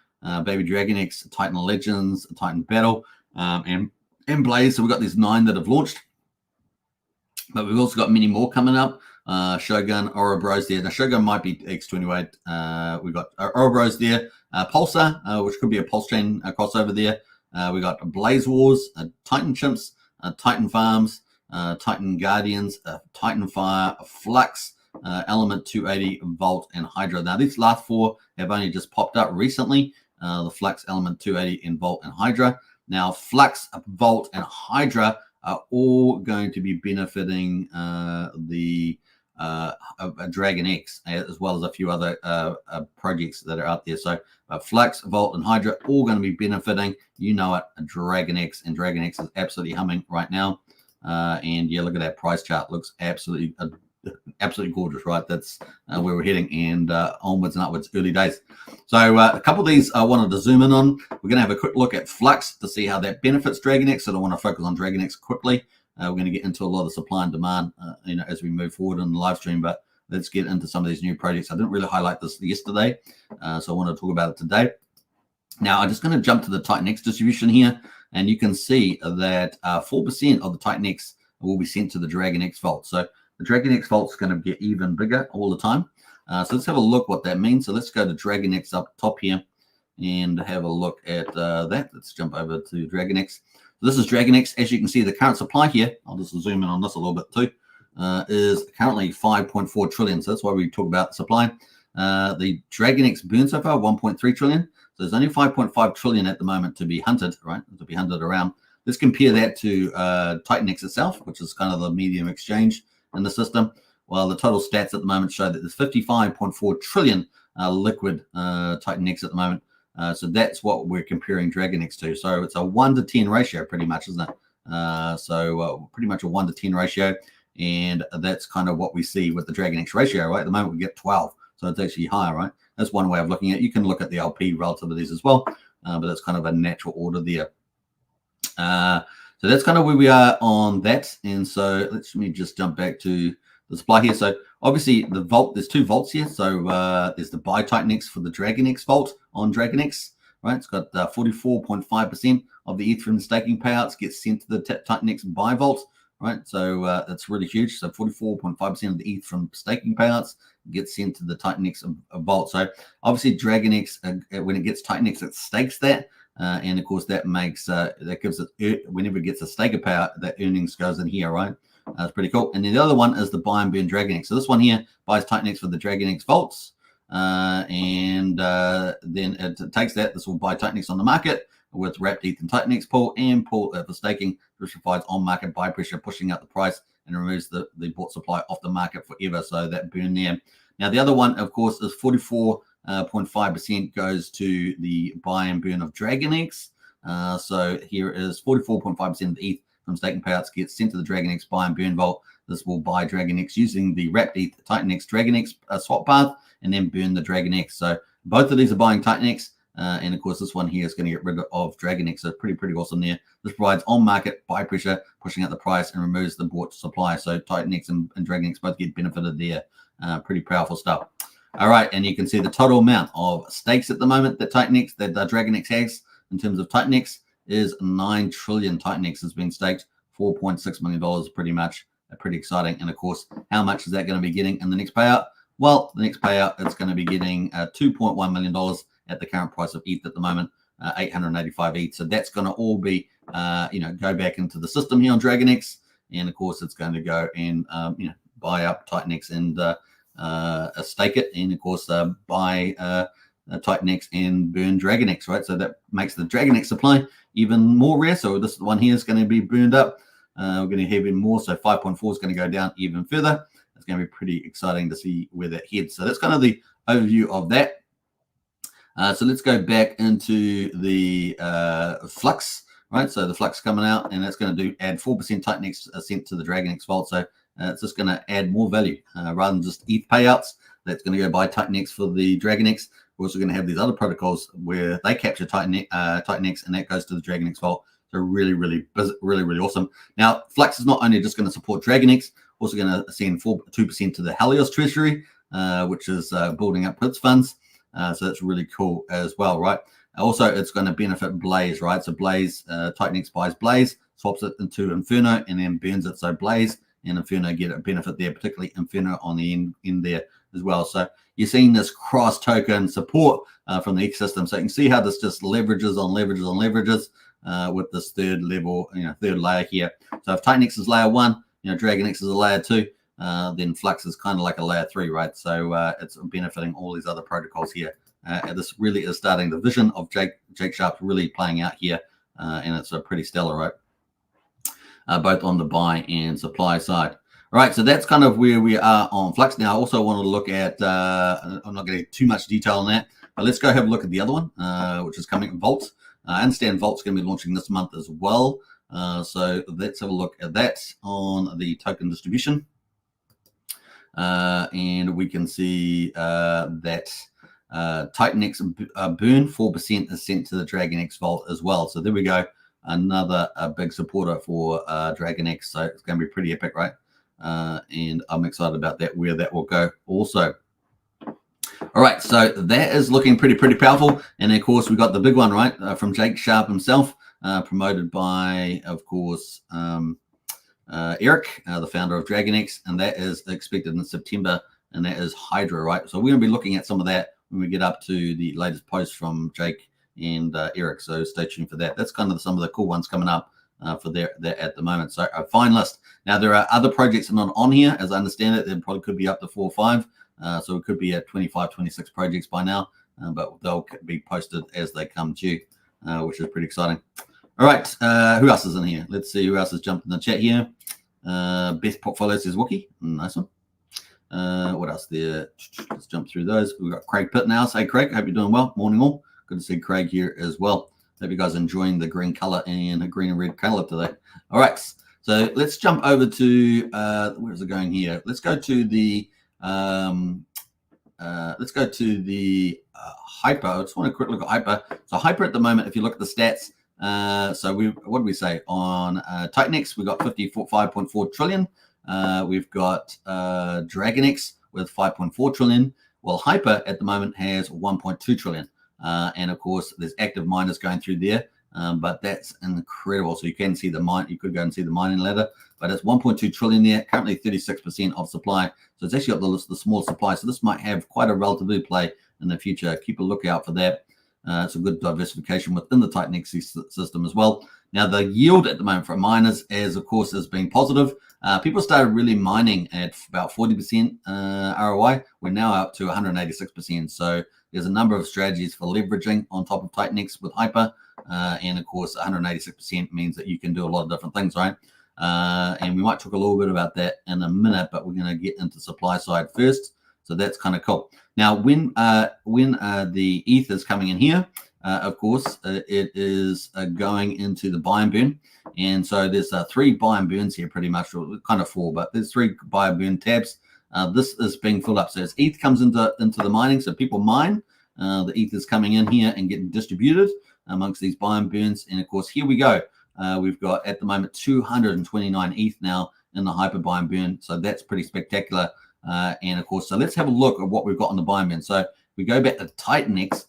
Speaker 1: Baby DragonX, Titan Legends, Titan Battle, and Blaze. So we've got these 9 that have launched. But we've also got many more coming up. Shogun, Ouroboros there. Now, Shogun might be X28. We've got Ouroboros there. Pulsar, which could be a Pulsechain crossover there. We got Blaze Wars, Titan Chimps, Titan Farms, Titan Guardians, Titan Fire, Flux, Element 280, Vault, and Hydra. Now, these last 4 have only just popped up recently. The Flux, Element 280, and Vault, and Hydra. Now, Flux, Vault, and Hydra are all going to be benefiting the DragonX, as well as a few other projects that are out there. So Flux, Vault, and Hydra all going to be benefiting, you know it, DragonX, and DragonX is absolutely humming right now. And yeah, look at that price chart. Looks absolutely gorgeous, right? That's where we're heading, and onwards and upwards, early days. So a couple of these I wanted to zoom in on. We're going to have a quick look at Flux to see how that benefits DragonX. So I want to focus on DragonX quickly. We're going to get into a lot of supply and demand, as we move forward in the live stream. But let's get into some of these new projects. I didn't really highlight this yesterday, so I want to talk about it today. Now, I'm just going to jump to the TitanX distribution here, and you can see that 4% of the TitanX will be sent to the DragonX vault. So the DragonX vault is going to get even bigger all the time. So let's have a look what that means. So let's go to DragonX up top here and have a look at that. Let's jump over to DragonX. So this is DragonX. As you can see, the current supply here, I'll just zoom in on this a little bit too, is currently 5.4 trillion. So that's why we talk about supply. The DragonX burn so far, 1.3 trillion. So there's only 5.5 trillion at the moment to be hunted, right? To be hunted around. Let's compare that to TitanX itself, which is kind of the medium exchange in the system. Well, the total stats at the moment show that there's 55.4 trillion liquid TitanX at the moment. So that's what we're comparing DragonX to. So it's a 1 to 10 ratio pretty much, isn't it? So pretty much a 1 to 10 ratio. And that's kind of what we see with the DragonX ratio, right? At the moment we get 12. So it's actually higher, right? That's one way of looking at it. You can look at the LP relativities as well. But that's kind of a natural order there. So that's kind of where we are on that. And so let me just jump back to the supply here. So obviously the vault, there's 2 vaults here. So there's the buy TitanX for the DragonX vault on DragonX, right? It's got 44.5% of the ETH from the staking payouts gets sent to the TitanX buy vault, right? So that's really huge. So 44.5% of the ETH from staking payouts gets sent to the TitanX vault. So obviously DragonX, when it gets TitanX, it stakes that. And of course that makes, that gives it, whenever it gets a staker payout, that earnings goes in here, right? That's pretty cool. And then the other one is the buy and burn DragonX. So this one here buys TitanX for the DragonX vaults. And then it takes that. This will buy TitanX on the market with wrapped ETH and TitanX pool and pool for staking, which provides on-market buy pressure, pushing up the price and removes the bought supply off the market forever. So that burn there. Now, the other one, of course, is 44.5% goes to the buy and burn of DragonX. So here is 44.5% of the ETH from staking payouts gets sent to the DragonX buy and burn vault. This will buy DragonX using the wrapped ETH TitanX DragonX swap path and then burn the DragonX. So both of these are buying TitanX. And of course, this one here is going to get rid of DragonX. So pretty awesome there. This provides on-market buy pressure, pushing up the price and removes the bought supply. So TitanX and DragonX both get benefited there. Pretty powerful stuff. All right, and you can see the total amount of stakes at the moment that TitanX, that DragonX has in terms of TitanX is 9 trillion. TitanX has been staked, $4.6 million, pretty much. Pretty exciting. And of course, how much is that going to be getting in the next payout? Well, the next payout, it's going to be getting $2.1 million at the current price of ETH at the moment, 885 ETH. So that's going to all be, go back into the system here on DragonX. And of course, it's going to go and, buy up TitanX and stake it, and of course buy TitanX and burn DragonX, right? So that makes the DragonX supply even more rare. So this one here is going to be burned up. We're going to have even more. So 5.4 is going to go down even further. It's going to be pretty exciting to see where that heads. So that's kind of the overview of that. So let's go back into the flux, right? So the flux coming out, and that's going to add 4% TitanX sent to the DragonX vault. So it's just going to add more value rather than just ETH payouts. That's going to go buy TitanX for the DragonX. We're also going to have these other protocols where they capture TitanX, and that goes to the DragonX vault. So really awesome. Now, Flux is not only just going to support DragonX, also going to send 2% to the Helios treasury, which is building up its funds. So that's really cool as well, right? Also, it's going to benefit Blaze, right? So Blaze, TitanX buys Blaze, swaps it into Inferno, and then burns it. So Blaze and Inferno get a benefit there, particularly Inferno on the end there as well. So you're seeing this cross-token support from the ecosystem. So you can see how this just leverages on leverages with this third layer here. So if TitanX is layer 1, DragonX is a layer 2, then Flux is kind of like a layer 3, right? So it's benefiting all these other protocols here. And this really is starting the vision of Jake Sharp's really playing out here, and it's a pretty stellar, right? Both on the buy and supply side. All right, so that's kind of where we are on Flux. Now, I also wanted to look at, I'm not getting too much detail on that, but let's go have a look at the other one, which is coming, Vault. I understand Vault's going to be launching this month as well. So let's have a look at that on the token distribution. And we can see that TitanX burn 4% is sent to the DragonX vault as well. So there we go. Another big supporter for DragonX. So it's going to be pretty epic, right? And I'm excited about that, where that will go also. All right, so that is looking pretty powerful. And of course, we got the big one, right, from Jake Sharp himself, promoted by, of course, Eric, the founder of DragonX, and that is expected in September, and that is Hydra, right? So we're going to be looking at some of that when we get up to the latest post from Jake and Eric. So stay tuned for that. That's kind of some of the cool ones coming up for there at the moment. So a fine list. Now, there are other projects not on here, as I understand it. There probably could be up to 4 or 5. So it could be at 25, 26 projects by now, but they'll be posted as they come due, which is pretty exciting. All right, who else is in here? Let's see who else has jumped in the chat here. Best Portfolio says Wookie. Nice one. What else there? Let's jump through those. We've got Craig Pitt now. Hey, Craig, hope you're doing well. Morning all. Good to see Craig here as well. Hope you guys are enjoying the green color and the green and red color today. All right, so let's jump over to, where's it going here? Let's go to the, Hyper. I just want a quick look at Hyper. So Hyper at the moment, if you look at the stats, so what did we say on TitanX? We got 55.4 trillion. We've got DragonX with 5.4 trillion. Well, Hyper at the moment has 1.2 trillion. And of course, there's active miners going through there, but that's incredible. So you can see the mine. You could go and see the mining ladder, but it's 1.2 trillion there. Currently 36% of supply. So it's actually got the small supply. So this might have quite a relatively play in the future. Keep a lookout for that. It's a good diversification within the TitanX system as well. Now, the yield at the moment for miners, of course, has been positive. People started really mining at about 40% ROI. We're now up to 186%. So there's a number of strategies for leveraging on top of TitanX with Hyper. And of course, 186% means that you can do a lot of different things, right? And we might talk a little bit about that in a minute, but we're going to get into supply side first. So that's kind of cool. Now, when the ETH is coming in here, of course, it is going into the buy and burn. And so there's 3 buy and burns here pretty much, or kind of 4, but there's 3 buy and burn tabs. This is being filled up. So as ETH comes into the mining, so people mine, the ETH is coming in here and getting distributed amongst these buy and burns. And of course, here we go. We've got at the moment 229 ETH now in the Hyper buy and burn. So that's pretty spectacular. And of course, so let's have a look at what we've got on the buy and burn. So we go back to TitanX.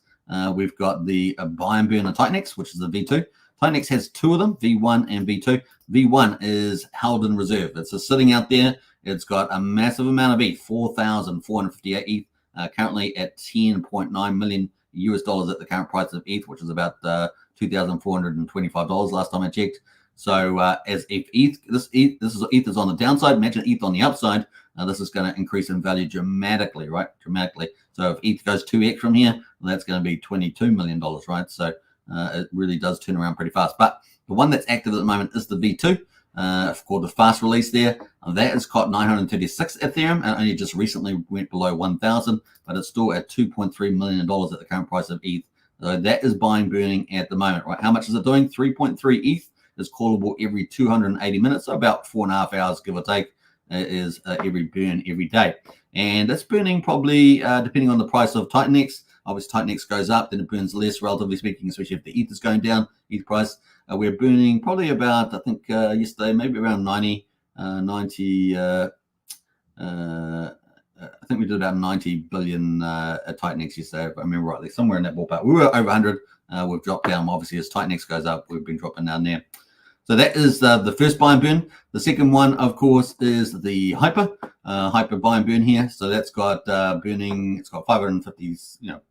Speaker 1: We've got the buy and burn on TitanX, which is the V2. TitanX has 2 of them, V1 and V2. V1 is held in reserve. It's just sitting out there. It's got a massive amount of ETH, 4,458 ETH, currently at 10.9 million US dollars at the current price of ETH, which is about $2,425 last time I checked. So as if ETH, this ETH is on the downside, imagine ETH on the upside. this is going to increase in value dramatically, right? Dramatically. So if ETH goes 2x from here, well, that's going to be $22 million, right? So it really does turn around pretty fast. But the one that's active at the moment is the V2. Called the fast release there. That has got 936 Ethereum and only just recently went below 1,000, but it's still at $2.3 million at the current price of ETH. So that is buying burning at the moment, right? How much is it doing? 3.3 ETH is callable every 280 minutes, so about 4.5 hours, give or take, is every burn every day. And it's burning probably, depending on the price of TitanX. Obviously, TitanX goes up, then it burns less, relatively speaking, especially if the ETH is going down, ETH price. We're burning probably about, I think yesterday, maybe around 90, I think we did about 90 billion at TitanX yesterday, if I remember rightly, somewhere in that ballpark. We were over 100. We've dropped down. Obviously, as TitanX goes up, we've been dropping down there. So that is the first buy and burn. The second one, of course, is the Hyper buy and burn here. So that's got burning. It's got 550,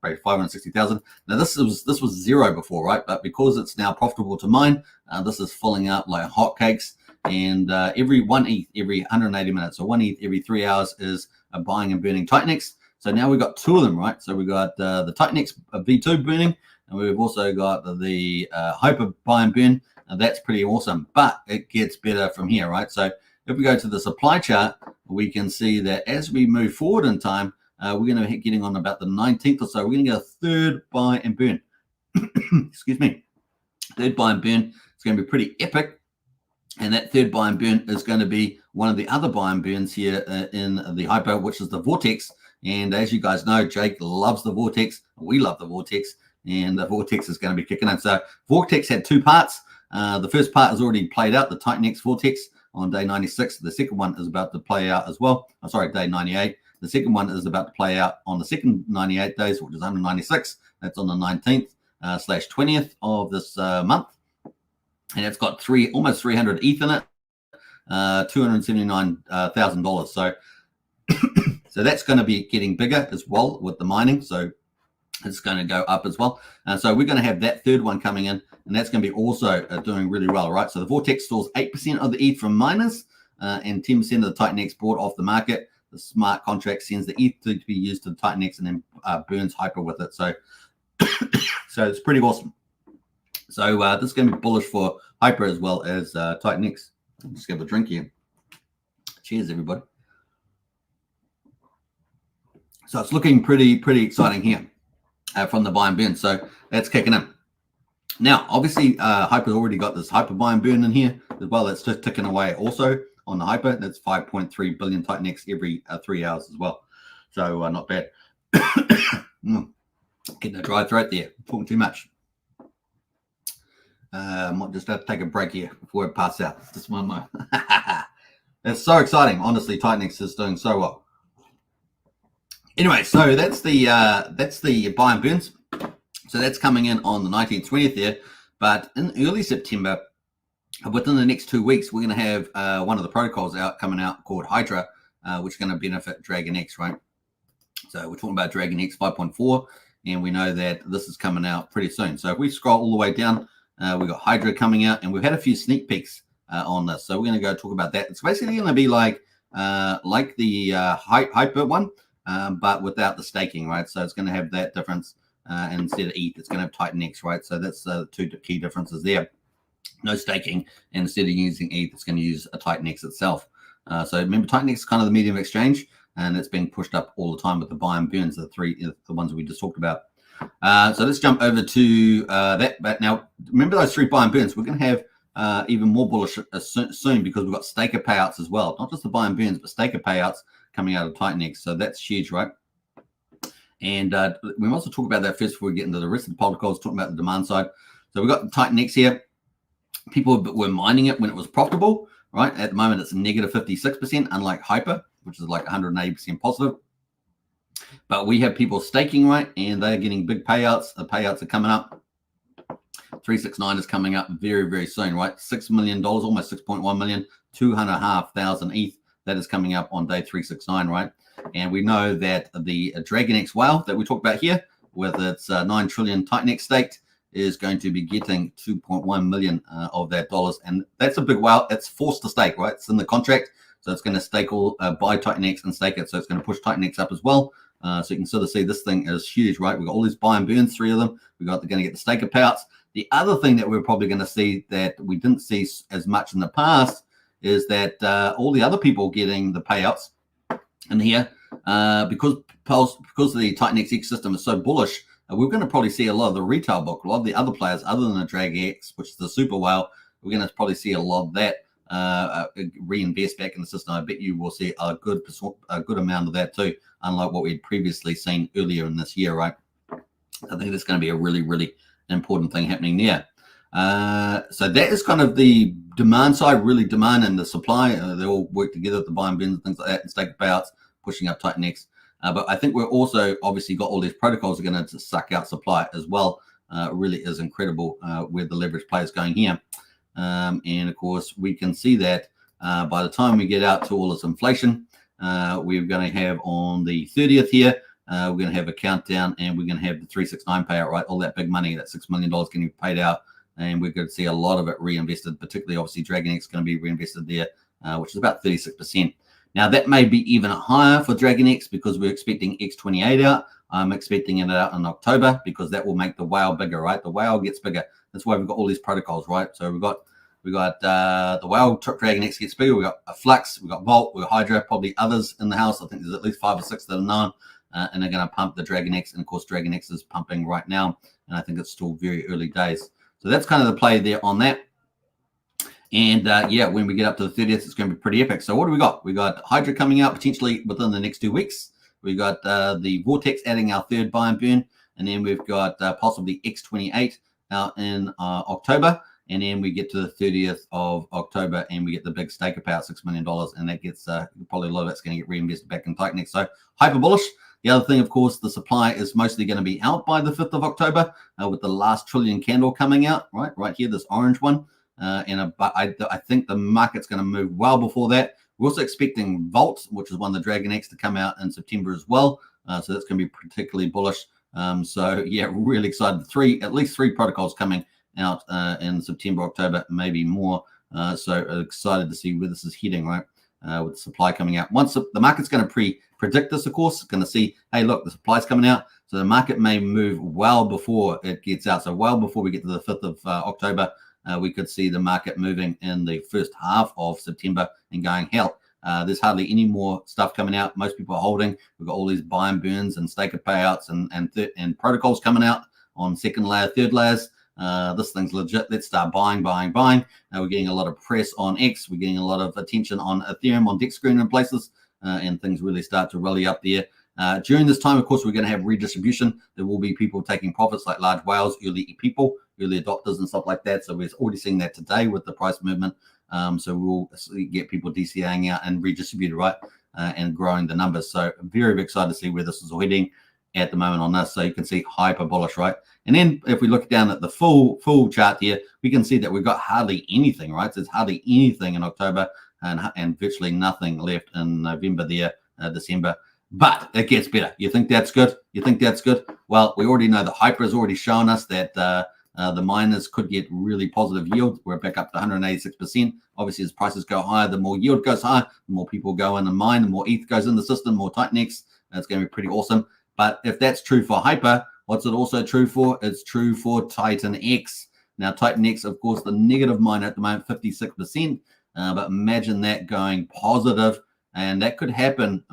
Speaker 1: probably 560,000. Now this was zero before, right? But because it's now profitable to mine, this is filling up like hotcakes. And every 1 ETH every 180 minutes, or 1 ETH every 3 hours is buying and burning TitanX. So now we've got two of them, right? So we've got the TitanX V2 burning, and we've also got the Hyper buy and burn. And that's pretty awesome, but it gets better from here, right? So if we go to the supply chart, we can see that as we move forward in time, we're going to be getting on about the 19th or so. We're going to get a third buy and burn. Excuse me. Third buy and burn. It's going to be pretty epic. And that third buy and burn is going to be one of the other buy and burns here in the Hyper, which is the Vortex. And as you guys know, Jake loves the Vortex. We love the Vortex. And the Vortex is going to be kicking in. So Vortex had two parts. The first part is already played out, the TitanX Vortex on day 96. The second one is about to play out as well. Oh, sorry, day 98. The second one is about to play out on the second 98 days, which is 196. That's on the 19th / 20th of this month. And it's got almost 300 ETH in it, $279,000. So that's going to be getting bigger as well with the mining. So it's going to go up as well. So we're going to have that third one coming in, and that's going to be also doing really well, right? So the Vortex stores 8% of the ETH from miners and 10% of the TitanX bought off the market. The smart contract sends the ETH to be used to the TitanX and then burns Hyper with it. So, so it's pretty awesome. So this is going to be bullish for Hyper as well as TitanX. I'll just have a drink here. Cheers, everybody. So it's looking pretty exciting here. From the buy and burn, so that's kicking in. Now, obviously, Hyper's already got this Hyper buy and burn in here as well. That's just ticking away also on the Hyper. That's 5.3 billion TitanX every 3 hours as well. So not bad. Getting a dry throat there. Talking too much. Might just have to take a break here before I pass out. Just one more. It's so exciting. Honestly, TitanX is doing so well. Anyway, so that's the buy and burns. So that's coming in on the 19th, 20th there. But in early September, within the next 2 weeks, we're going to have one of the protocols coming out called Hydra, which is going to benefit DragonX, right? So we're talking about DragonX 5.4, and we know that this is coming out pretty soon. So if we scroll all the way down, we've got Hydra coming out, and we've had a few sneak peeks on this. So we're going to go talk about that. It's basically going to be like the Hyper one, but without the staking, right? So it's going to have that difference. And instead of ETH, it's going to have TitanX, right? So that's two key differences there. No staking, and instead of using ETH, it's going to use a TitanX itself. So remember, TitanX is kind of the medium of exchange, and it's being pushed up all the time with the buy and burns, the ones we just talked about. So let's jump over to that. But now, remember those 3 buy and burns. We're going to have even more bullish soon because we've got staker payouts as well. Not just the buy and burns, but staker payouts coming out of TitanX. So that's huge, right? And we might also talk about that first before we get into the rest of the protocols, talking about the demand side. So we've got the TitanX here. People were mining it when it was profitable, right? At the moment, it's negative 56%, unlike Hyper, which is like 180% positive. But we have people staking, right? And they're getting big payouts. The payouts are coming up. 369 is coming up very, very soon, right? $6 million, almost 6.1 million, 2,500 ETH. That is coming up on day 369, right? And we know that the DragonX whale that we talked about here, with its 9 trillion TitanX staked, is going to be getting 2.1 million of that dollars. And that's a big whale. It's forced to stake, right? It's in the contract. So it's going to stake all, buy TitanX and stake it. So it's going to push TitanX up as well. So you can sort of see this thing is huge, right? We've got all these buy and burns, 3 of them. They're going to get the staker payouts. The other thing that we're probably going to see that we didn't see as much in the past is that all the other people getting the payouts in here, because the TitanX ecosystem is so bullish, we're going to probably see a lot of the retail book, a lot of the other players other than the DragonX, which is the super whale. We're going to probably see a lot of that reinvest back in the system. I bet you will see a good amount of that too, unlike what we had previously seen earlier in this year, right? I think that's going to be a really, really important thing happening there. So that is kind of the demand side, really demand and the supply. They all work together, the buy and bins and things like that, and stake payouts, pushing up TitanX. But I think we're also obviously got all these protocols are going to suck out supply as well. It really is incredible where the leverage play is going here. And of course, we can see that by the time we get out to all this inflation, we're going to have on the 30th here, we're going to have a countdown and we're going to have the 369 payout, right? All that big money, that $6 million getting paid out. And we're going to see a lot of it reinvested, particularly obviously DragonX is going to be reinvested there, which is about 36%. Now that may be even higher for DragonX because we're expecting X28 out. I'm expecting it out in October because that will make the whale bigger, right? The whale gets bigger. That's why we've got all these protocols, right? So we got the whale DragonX gets bigger. We got a Flux, we got Volt, we got Hydra, probably others in the house. I think there's at least 5 or 6 that are known, and they're going to pump the DragonX. And of course, DragonX is pumping right now, and I think it's still very early days. So that's kind of the play there on that. And yeah, when we get up to the 30th, it's going to be pretty epic. So what do we got? We got Hydra coming out potentially within the next 2 weeks. We got the Vortex adding our 3rd buy and burn, and then we've got possibly X28 out in October, and then we get to the 30th of October, and we get the big staker payout, $6 million, and that gets probably a lot of that's going to get reinvested back in TitanX. So hyper bullish. The other thing, of course, the supply is mostly going to be out by the 5th of October with the last trillion candle coming out, right here, this orange one. And I think the market's going to move well before that. We're also expecting Volt, which is one of the DragonX, to come out in September as well. So that's going to be particularly bullish. So yeah, really excited. At least three protocols coming out in September, October, maybe more. So excited to see where this is heading, right? With the supply coming out. Once the market's going to predict this, of course, going to see, hey, look, the supply's coming out. So the market may move well before it gets out. So well before we get to the 5th of October, we could see the market moving in the first half of September and going, hell, there's hardly any more stuff coming out. Most people are holding. We've got all these buy and burns and staker payouts and protocols coming out on 2nd layer, 3rd layers. This thing's legit. Let's start buying. We're getting a lot of press on X. We're getting a lot of attention on Ethereum, on DEX screen and places, and things really start to rally up there. During this time, of course, we're going to have redistribution. There will be people taking profits like large whales, early adopters and stuff like that. So we're already seeing that today with the price movement. So we'll get people DCAing out and redistributed, right, and growing the numbers. So very, very excited to see where this is heading at the moment on this. So you can see hyper bullish, right? And then if we look down at the full chart here, we can see that we've got hardly anything, right? So there's hardly anything in October and virtually nothing left in November there, December. But it gets better. You think that's good? Well, we already know the hyper has already shown us that the miners could get really positive yield. We're back up to 186%. Obviously, as prices go higher, the more yield goes higher, the more people go in and mine, the more ETH goes in the system, more TitanX. It's going to be pretty awesome. But if that's true for hyper, what's it also true for? It's true for TitanX. Now, TitanX, of course, the negative miner at the moment, 56%. But imagine that going positive, and that could happen.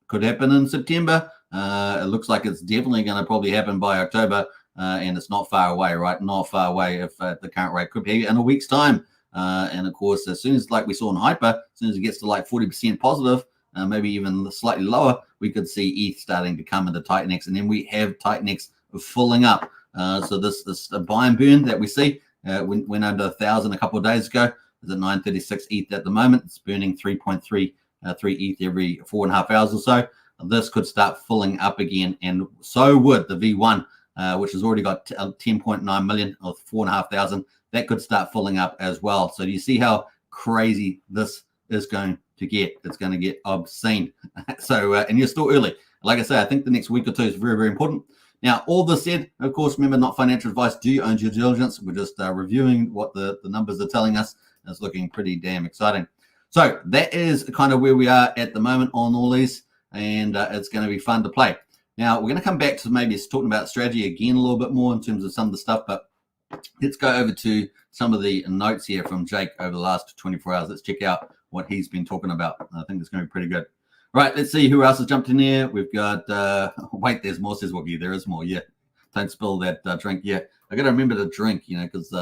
Speaker 1: Could happen in September. It looks like it's definitely going to probably happen by October, and it's not far away, right? Not far away if the current rate could be in a week's time. And of course, as soon as, like we saw in hyper, as soon as it gets to like 40% positive, maybe even slightly lower, we could see ETH starting to come into TitanX, and then we have TitanX filling up. So this buy and burn that we see went under 1,000 a couple of days ago. It's at 936 ETH at the moment. It's burning 3.3 ETH every 4.5 hours or so. This could start filling up again, and so would the V1, which has already got 10.9 million or 4,500. That could start filling up as well. So do you see how crazy this is going to get? It's going to get obscene. So and you're still early. Like I say, I think the next week or two is very, very important. Now, all this said, of course, remember, not financial advice. Do your own due diligence. We're just reviewing what the numbers are telling us. It's looking pretty damn exciting. So that is kind of where we are at the moment on all these, and it's going to be fun to play. Now, we're going to come back to maybe talking about strategy again a little bit more in terms of some of the stuff, but let's go over to some of the notes here from Jake over the last 24 hours. Let's check out what he's been talking about. I think it's going to be pretty good. Right, let's see who else has jumped in here. We've got, wait, there's more, says Wookie. There is more, yeah. Don't spill that drink. Yeah, I got to remember to drink, because,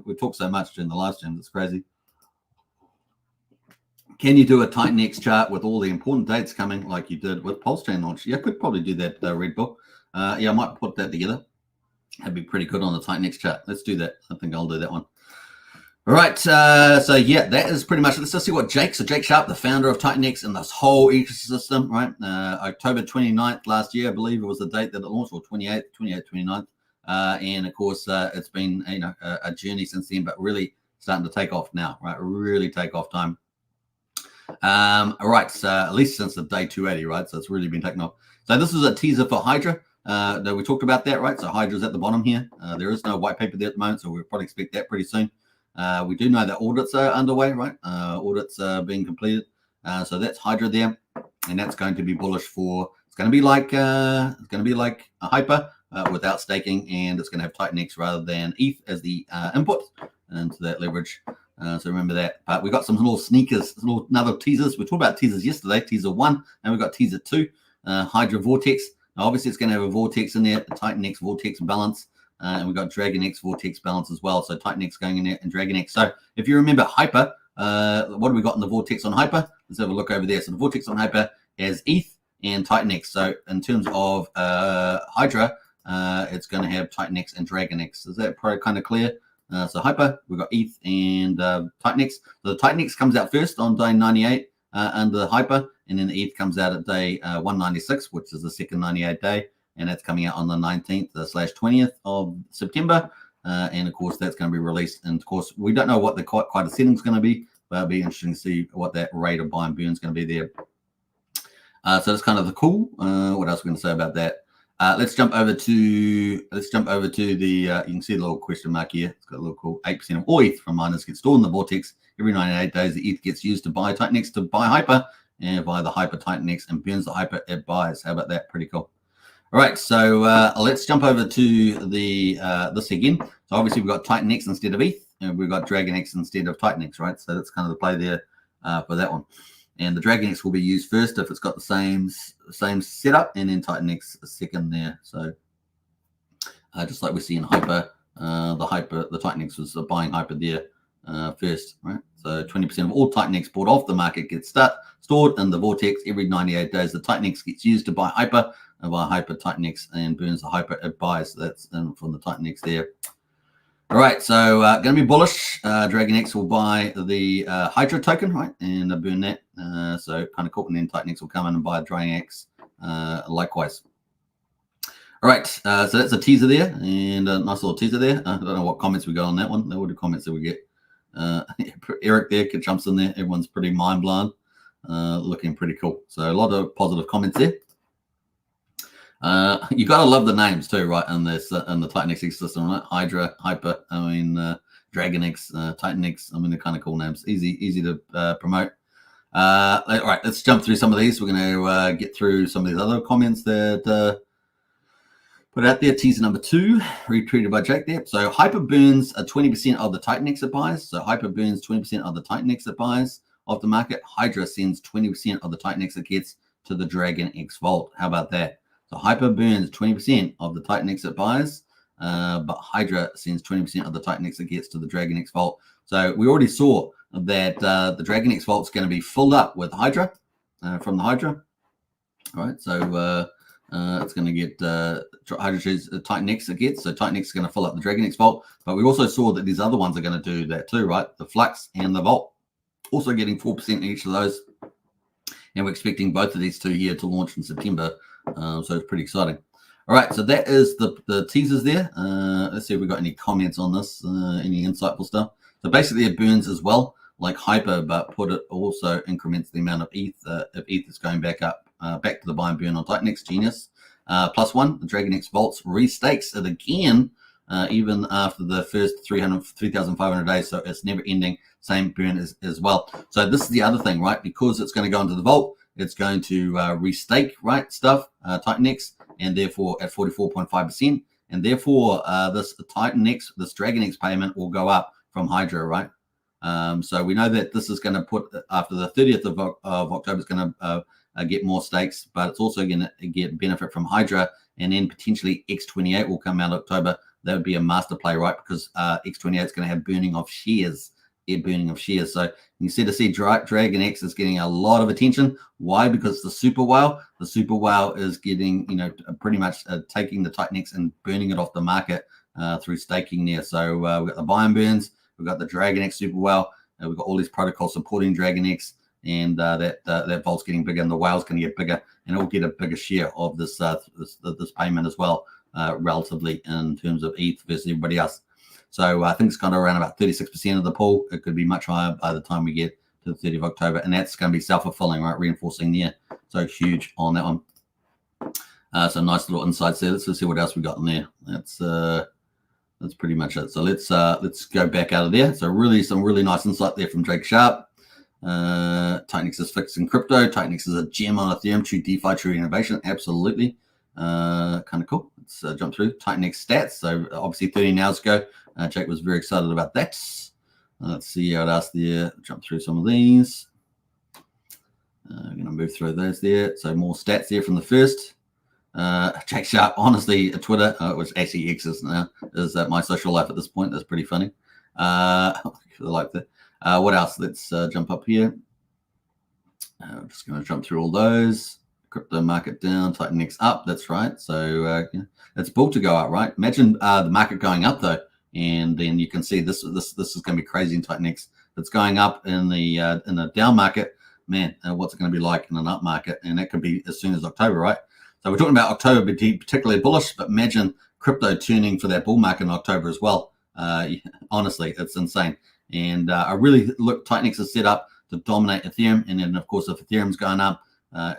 Speaker 1: we talk so much during the live streams. It's crazy. Can you do a TitanX chart with all the important dates coming like you did with Pulsechain launch? Yeah, I could probably do that, Red Bull. Yeah, I might put that together. That'd be pretty good on the TitanX chart. Let's do that. I think I'll do that one. All right. So, yeah, that is pretty much it. Let's just see what Jake Sharp, the founder of TitanX and this whole ecosystem, right? October 29th last year, I believe it was the date that it launched, or 28th, 29th. And, of course, it's been, a journey since then, but really starting to take off now, right? Really take off time. All right, so at least since the day 280, right? So it's really been taken off. So this is a teaser for Hydra. We talked about that, right? So Hydra's at the bottom here. There is no white paper there at the moment, so we'll probably expect that pretty soon. We do know that audits are underway, right? Audits are being completed. So that's Hydra there, and that's going to be bullish for. It's going to be like a Hyper without staking, and it's going to have TitanX rather than ETH as the input into that leverage. So remember that. But we got some little sneakers, another teasers. We talked about teasers yesterday, teaser 1, and we got teaser 2, Hydra Vortex. Now, obviously, it's going to have a Vortex in there, a TitanX Vortex balance, and we've got DragonX Vortex balance as well. So TitanX going in there and DragonX. So if you remember Hyper, what do we got in the Vortex on Hyper? Let's have a look over there. So the Vortex on Hyper has ETH and TitanX. So in terms of Hydra, it's going to have TitanX and DragonX. Is that probably kind of clear? So Hyper, we've got ETH and TitanX. So the TitanX comes out first on day 98 under the Hyper, and then the ETH comes out at day 196, which is the second 98 day, and that's coming out on the 19th/20th of September. And of course, that's going to be released. And of course, we don't know what the quite a setting is going to be, but it'll be interesting to see what that rate of buy and burn is going to be there. So that's kind of the cool. What else are we going to say about that? Let's jump over to the you can see the little question mark here. It's got a little cool 8% of all ETH from miners get stored in the Vortex. Every 98 days, the ETH gets used to buy TitanX to buy Hyper, and buy the Hyper TitanX and burns the Hyper it buys. How about that? Pretty cool. All right, so let's jump over to the this again. So obviously we've got TitanX instead of ETH, and we've got DragonX instead of TitanX, right? So that's kind of the play there for that one. And the DragonX will be used first if it's got the same setup, and then TitanX second there. So just like we see in Hyper, the TitanX was buying Hyper there first, right? So 20% of all TitanX bought off the market gets stored in the Vortex. Every 98 days, the TitanX gets used to buy Hyper, and buy Hyper TitanX and burns the Hyper it buys. So that's from the TitanX there. All right, so going to be bullish. DragonX will buy the Hydra token, right, and burn that. So kind of cool, and then TitanX will come in and buy DragonX likewise. All right, so that's a teaser there, and a nice little teaser there. I don't know what comments we got on that one. What are the comments that we get? Eric there jumps in there. Everyone's pretty mind blown, looking pretty cool. So a lot of positive comments there. You gotta love the names too, right? In this in the TitanX system, right? Hydra, Hyper, DragonX, TitanX. They're kind of cool names. Easy to promote. All right, let's jump through some of these. We're going to get through some of these other comments that put out there. Teaser number 2, retweeted by Jake there. So Hyper burns 20% of the TitanX it buys. So Hyper burns 20% of the TitanX it buys off the market. Hydra sends 20% of the TitanX it gets to the DragonX vault. How about that? So Hyper burns 20% of the TitanX it buys, but Hydra sends 20% of the TitanX it gets to the DragonX vault. So we already saw that the DragonX vault is going to be filled up with Hydra from the Hydra. All right, so it's going to get Hydra shares TitanX it gets. So TitanX is going to fill up the DragonX vault. But we also saw that these other ones are going to do that too, right? The Flux and the Vault also getting 4% in each of those. And we're expecting both of these two here to launch in September. So it's pretty exciting. All right, so that is the teasers there. Let's see if we got any comments on this, any insightful stuff. So basically it burns as well, like Hyper, but it also increments the amount of ETH if ETH is going back up, back to the buy and burn on TitanX. Genius. +1, the DragonX vaults restakes it again even after the first 3,500 days. So it's never ending. Same burn as well. So this is the other thing, right? Because it's going to go into the vault, it's going to restake, right, stuff, TitanX, and therefore at 44.5%. And therefore, this TitanX, this DragonX payment will go up from Hydra, right? So we know that this is going to put, after the 30th of October, it's going to get more stakes, but it's also going to get benefit from Hydra, and then potentially X28 will come out in October. That would be a master play, right? Because X28 is going to have burning of shares. So you see DragonX is getting a lot of attention. Why? Because the super whale. The super whale is getting, pretty much taking the TitanX and burning it off the market through staking there. So we've got the buy and burns, we've got the DragonX super whale, we've got all these protocols supporting DragonX, and that vault's getting bigger, and the whale's going to get bigger, and it will get a bigger share of this this payment as well, relatively in terms of ETH versus everybody else. So I think it's kind of around about 36% of the pool. It could be much higher by the time we get to the 30th of October, and that's going to be self-fulfilling, right? Reinforcing there. So huge on that one. So nice little insights there. Let's see what else we got in there. That's pretty much it. So let's go back out of there. So some really nice insight there from Drake Sharp. TitanX is fixing crypto. TitanX is a gem on Ethereum. True DeFi, true innovation. Absolutely. Kind of cool. Let's jump through TitanX stats. So obviously 13 hours ago, Jake was very excited about that. Let's see what else there. Jump through some of these. I'm going to move through those there. So more stats there from the first. Jake Sharp, honestly, Twitter, which actually X is now, is my social life at this point. That's pretty funny. I like that. What else? Let's jump up here. I'm just going to jump through all those. Crypto market down, TitanX up. That's right. So it's bull to go up, right? Imagine the market going up though, and then you can see this is going to be crazy in TitanX. It's going up in the down market. Man, what's it going to be like in an up market? And that could be as soon as October, right? So we're talking about October being particularly bullish, but imagine crypto turning for that bull market in October as well. Honestly, it's insane. And I really look, TitanX is set up to dominate Ethereum, and then of course if Ethereum's going up,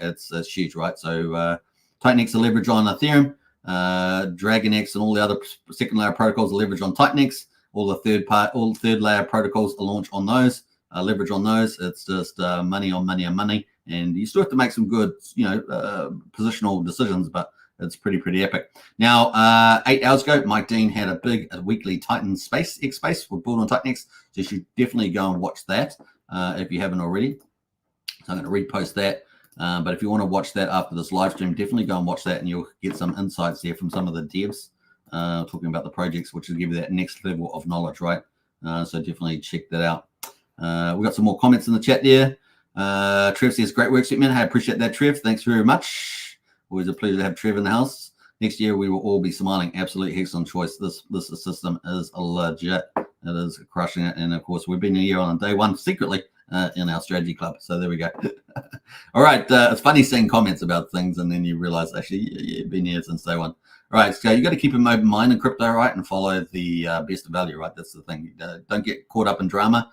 Speaker 1: it's huge, right? So TitanX are leverage on Ethereum, DragonX and all the other second layer protocols are leverage on TitanX. All the third layer protocols are launched on those, leverage on those. It's just money on money on money, and you still have to make some good, positional decisions, but it's pretty epic. Now, 8 hours ago, Mike Dean had a big weekly Titan X space for build on TitanX, so you should definitely go and watch that if you haven't already. So I'm going to repost that. But if you want to watch that after this live stream, definitely go and watch that, and you'll get some insights there from some of the devs talking about the projects, which will give you that next level of knowledge, right? So definitely check that out. We've got some more comments in the chat there. Trev says, great work, Sweetman. I appreciate that, Trev. Thanks very much. Always a pleasure to have Trev in the house. Next year, we will all be smiling. Absolute excellent choice. This system is legit. It is crushing it. And, of course, we've been here on day one secretly in our strategy club. So there we go. All right. It's funny seeing comments about things, and then you realize, actually, you've been here since day one. All right. So you got to keep an open mind in crypto, right, and follow the best value, right? That's the thing. Don't get caught up in drama.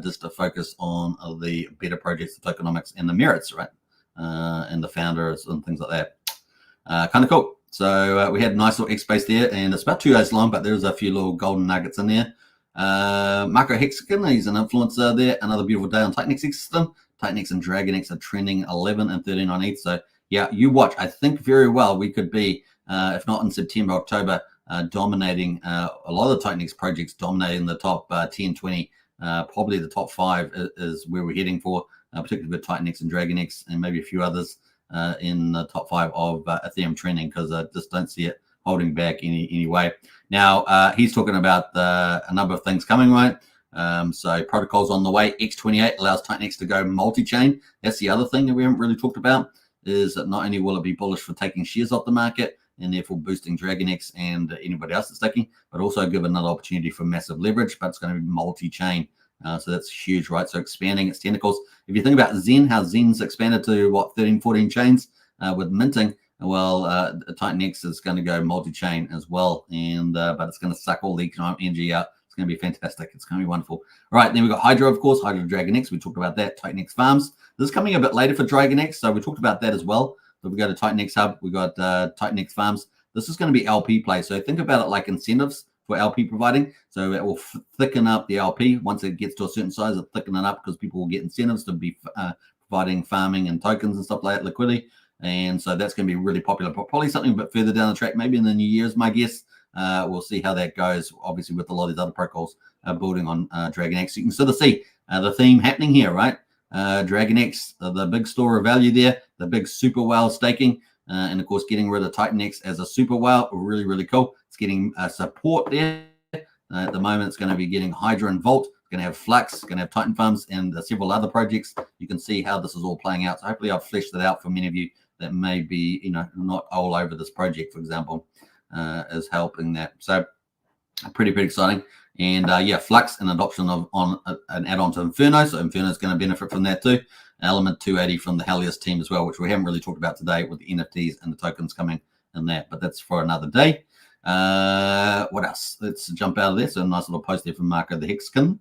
Speaker 1: Just to focus on the better projects, the tokenomics, and the merits, right? And the founders and things like that. Kind of cool. So we had a nice little X space there, and it's about 2 days long, but there's a few little golden nuggets in there. Marco Hexagon, he's an influencer there. Another beautiful day on TitanX system. TitanX and DragonX are trending 11 and 13 on ETH. So yeah, you watch. I think very well we could be, if not in September, October, dominating a lot of the TitanX projects, dominating the top 10, 20. Probably the top 5 is where we're heading for, particularly with TitanX and DragonX and maybe a few others in the top 5 of Ethereum trending, because I just don't see it holding back any way. Now, he's talking about a number of things coming, right? So protocols on the way. X28 allows TitanX to go multi-chain. That's the other thing that we haven't really talked about, is that not only will it be bullish for taking shares off the market and therefore boosting DragonX and anybody else that's taking, but also give another opportunity for massive leverage, but it's going to be multi-chain. So that's huge, right? So expanding its tentacles. If you think about Zen, how Zen's expanded to, 13, 14 chains with minting, well, TitanX is going to go multi-chain as well, and but it's going to suck all the economic energy out. It's going to be fantastic. It's going to be wonderful. All right, then we've got Hydra, of course, Hydra DragonX. We talked about that. TitanX Farms. This is coming a bit later for DragonX, so we talked about that as well. But we go to TitanX Hub. We got TitanX Farms. this is going to be LP play. So think about it like incentives for LP providing. So it will thicken up the LP. Once it gets to a certain size, it'll thicken it up because people will get incentives to be providing farming and tokens and stuff like that, liquidity. And so that's going to be really popular, but probably something a bit further down the track, maybe in the new year is my guess. We'll see how that goes, obviously, with a lot of these other protocols building on DragonX. You can sort of see the theme happening here, right? DragonX, the big store of value there, the big super whale staking, and of course, getting rid of TitanX as a super whale, really, really cool. It's getting support there. At the moment, it's going to be getting Hydra and Vault. It's going to have Flux, it's going to have Titan Farms, and several other projects. You can see how this is all playing out. So hopefully I've fleshed it out for many of you that may be, not all over this project, for example, is helping that. So pretty exciting. And yeah, Flux and adoption of an add-on to Inferno. So Inferno is going to benefit from that too. Element 280 from the Helios team as well, which we haven't really talked about today with the NFTs and the tokens coming in that, but that's for another day. What else? Let's jump out of there. So a nice little post there from Marco the Hexkin.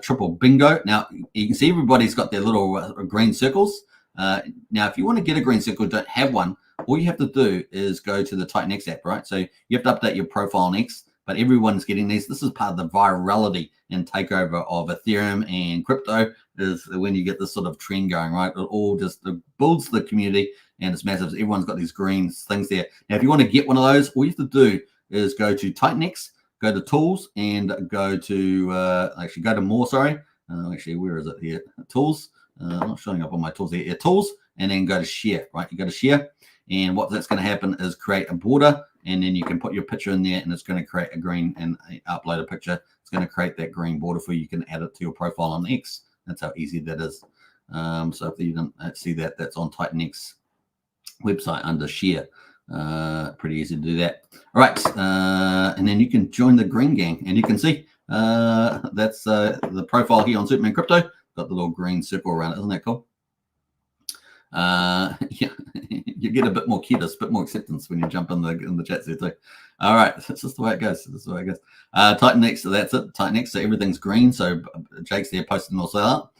Speaker 1: Triple bingo. Now you can see everybody's got their little green circles. Now, if you want to get a green circle, don't have one, all you have to do is go to the TitanX app, right? So you have to update your profile on X, but everyone's getting these. This is part of the virality and takeover of Ethereum and crypto, is when you get this sort of trend going, right? It all just builds the community, and it's massive. Everyone's got these green things there. Now, if you want to get one of those, all you have to do is go to TitanX, go to Tools, and go to, actually go to More, sorry. Actually, where is it here? Tools. Not showing up on my tools here. Yeah, Tools, and then go to Share, right? You go to Share, and what that's going to happen is create a border, and then you can put your picture in there, and it's going to create a green, and upload a picture. It's going to create that green border for you. You can add it to your profile on X. That's how easy that is. So if you don't see that, that's on TitanX website under Share. Pretty easy to do that. All right, and then you can join the green gang, and you can see that's the profile here on Superman Crypto. Got the little green circle around it. Isn't that cool? Yeah, you get a bit more kudos, a bit more acceptance when you jump in the chats there too. All right, that's just the way it goes. This is the way it goes. TitanX, so that's it. TitanX, so everything's green. So Jake's there posting also out.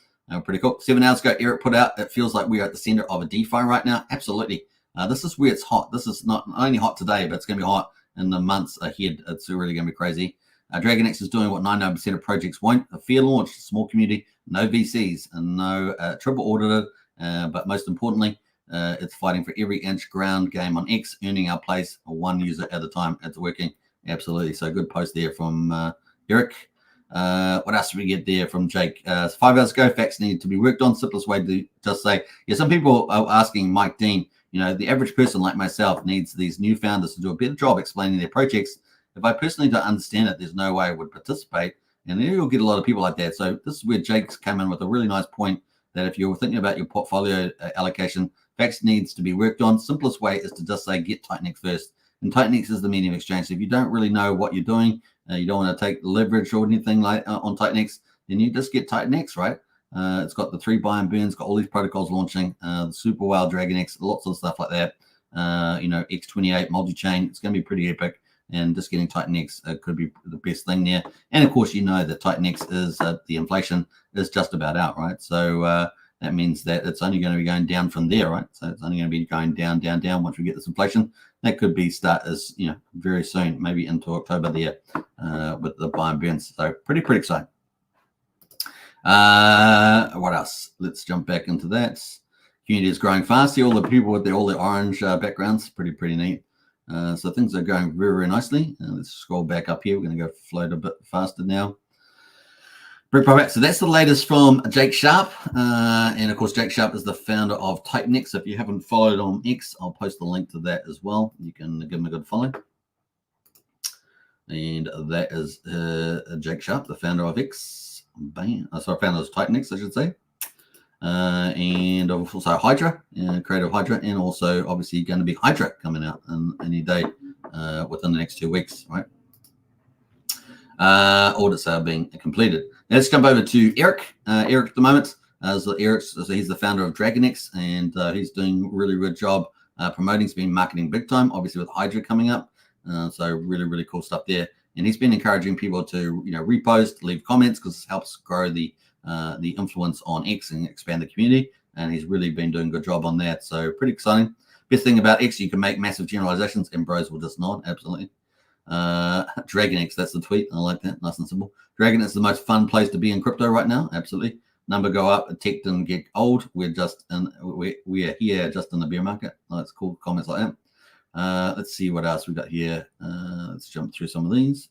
Speaker 1: Pretty cool. 7 hours ago, Eric put out, it feels like we're at the center of a DeFi right now. Absolutely. This is where it's hot. This is not only hot today, but it's going to be hot in the months ahead. It's really going to be crazy. DragonX is doing what 99% of projects won't. A fair launch, small community, no VCs, and no triple audited. But most importantly, it's fighting for every inch ground game on X, earning our place one user at a time. It's working. Absolutely. So good post there from Eric. What else did we get there from Jake? 5 hours ago, facts need to be worked on. Simplest way to just say, yeah, some people are asking Mike Dean, the average person like myself needs these new founders to do a better job explaining their projects. If I personally don't understand it, there's no way I would participate. And then you'll get a lot of people like that. So this is where Jake's come in with a really nice point, that if you're thinking about your portfolio allocation, facts needs to be worked on. Simplest way is to just say, get TitanX first. And TitanX is the medium exchange. So if you don't really know what you're doing, you don't want to take leverage or anything like on TitanX, then you just get TitanX, right? It's got the 3 buy and burns, got all these protocols launching, the super wild DragonX, lots of stuff like that. X28 multi-chain, it's going to be pretty epic. And just getting TitanX could be the best thing there. And of course, that TitanX is the inflation is just about out, right? So that means that it's only going to be going down from there, right? So it's only going to be going down once we get this inflation. That could be start as very soon, maybe into October there with the buy and burns. So pretty exciting. What else? Let's jump back into that. Community is growing fast. See all the people with all the orange backgrounds. Pretty neat. So things are going very nicely. Let's scroll back up here. We're going to go float a bit faster now. So that's the latest from Jake Sharp. And of course, Jake Sharp is the founder of TitanX. If you haven't followed on X, I'll post the link to that as well. You can give him a good follow. And that is Jake Sharp, the founder of X. Founder of TitanX, I should say. And also Hydra, creative Hydra, and also obviously going to be Hydra coming out any day within the next 2 weeks, right? Audits are being completed. Now let's jump over to Eric. Eric at the moment, so he's the founder of DragonX, and he's doing a really good job promoting. He's been marketing big time, obviously with Hydra coming up. So really cool stuff there. And he's been encouraging people to repost, leave comments, because it helps grow the influence on X and expand the community. And he's really been doing a good job on that. So pretty exciting. Best thing about X, you can make massive generalizations, and bros will just nod. Absolutely. DragonX, that's the tweet. I like that. Nice and simple. DragonX is the most fun place to be in crypto right now. Absolutely. Number go up, tech didn't get old. We're just in, we are here just in the bear market. That's cool. Comments like that. Let's see what else we got here. Let's jump through some of these.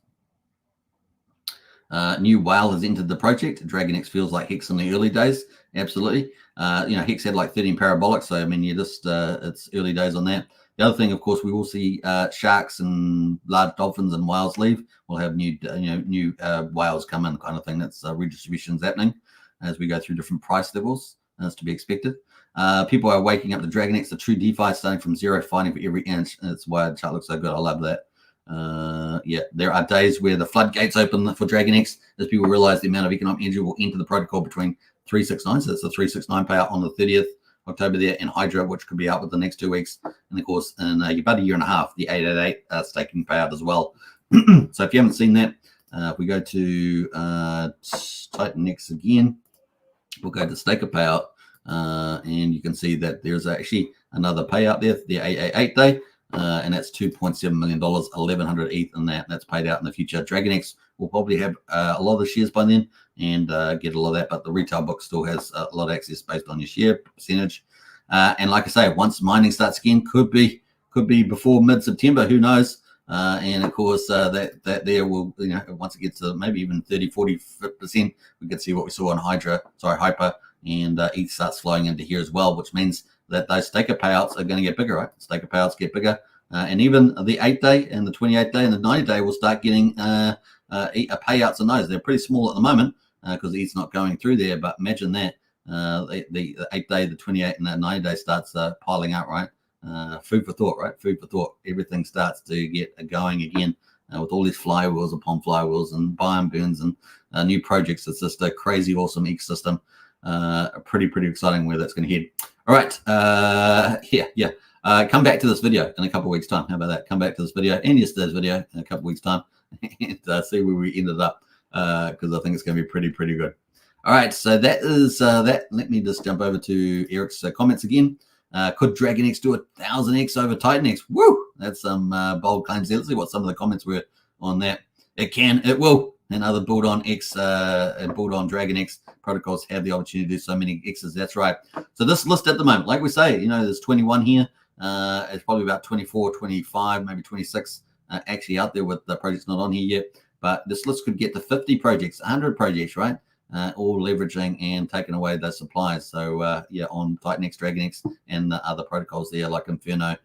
Speaker 1: New whale has entered the project. DragonX feels like Hex in the early days. Absolutely. Hex had like 13 parabolics. So, I mean, you just, it's early days on that. The other thing, of course, we will see sharks and large dolphins and whales leave. We'll have new whales come in, kind of thing. That's redistributions happening as we go through different price levels, as to be expected. People are waking up to DragonX, the true DeFi, starting from zero, fighting for every inch. That's why the chart looks so good. I love that. There are days where the floodgates open for DragonX as people realize the amount of economic energy will enter the protocol between 369. So that's the 369 payout on the 30th October there, and Hydra, which could be out with the next 2 weeks, and of course in about a year and a half, the 888 staking payout as well. So if you haven't seen that, if we go to TitanX again, we'll go to staker payout, and you can see that there's actually another payout there, the 888 day, and that's $2.7 million, 1,100 ETH in that. That's paid out in the future. DragonX will probably have a lot of the shares by then and get a lot of that, but the retail book still has a lot of access based on your share percentage. And like I say, once mining starts again, could be before mid-September, who knows? And of course, that there will, once it gets to maybe even 30, 40%, we could see what we saw on Hyper, and ETH starts flowing into here as well, which means that those staker payouts are going to get bigger, right? Staker payouts get bigger. And even the 8-day and the 28-day and the 90-day will start getting payouts on those. They're pretty small at the moment because ETH's not going through there. But imagine that the 8-day, the 28, and the 90-day starts piling out, right? Food for thought, right? Food for thought. Everything starts to get going again with all these flywheels upon flywheels and buy and burns and new projects. It's just a crazy, awesome ecosystem. Pretty exciting where that's going to head. All right. Come back to this video in a couple of weeks' time. How about that? Come back to this video and yesterday's video in a couple of weeks' time and see where we ended up because I think it's going to be pretty good. All right. So that is that. Let me just jump over to Eric's comments again. Could DragonX do 1,000x over TitanX? Woo! That's some bold claims there. Let's see what some of the comments were on that. It can, it will. And other build on X and build on DragonX protocols have the opportunity to do so many X's. That's right. So this list at the moment, like we say, there's 21 here. It's probably about 24, 25, maybe 26 actually out there with the projects not on here yet. But this list could get to 50 projects, 100 projects, right? All leveraging and taking away those supplies. So on TitanX, DragonX, and the other protocols there like Inferno,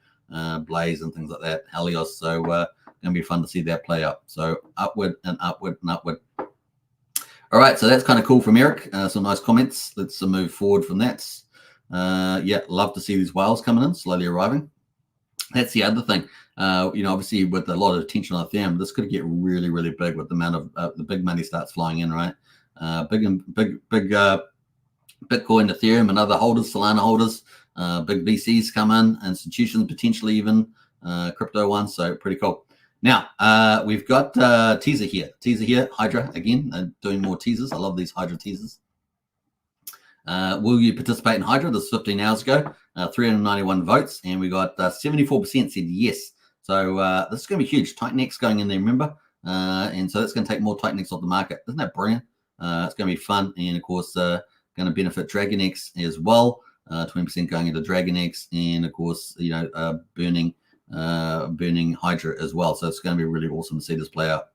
Speaker 1: Blaze, and things like that, Helios. So going to be fun to see that play out. So upward and upward and upward. All right, so that's kind of cool from Eric. Some nice comments. Let's move forward from that. Love to see these whales coming in, slowly arriving. That's the other thing. Obviously with a lot of attention on Ethereum, this could get really big with the amount of the big money starts flying in, right? Big Bitcoin, Ethereum, and other holders, Solana holders, big VCs come in, institutions potentially even, crypto ones. So pretty cool. Now, we've got teaser here. Hydra, again, doing more teasers. I love these Hydra teasers. Will you participate in Hydra? This was 15 hours ago, 391 votes, and we got 74% said yes. So this is going to be huge. TitanX going in there, remember? And so that's going to take more TitanX off the market. Isn't that brilliant? It's going to be fun, and of course, going to benefit DragonX as well. 20% going into DragonX, and of course, burning Hydra as well. So it's going to be really awesome to see this play out.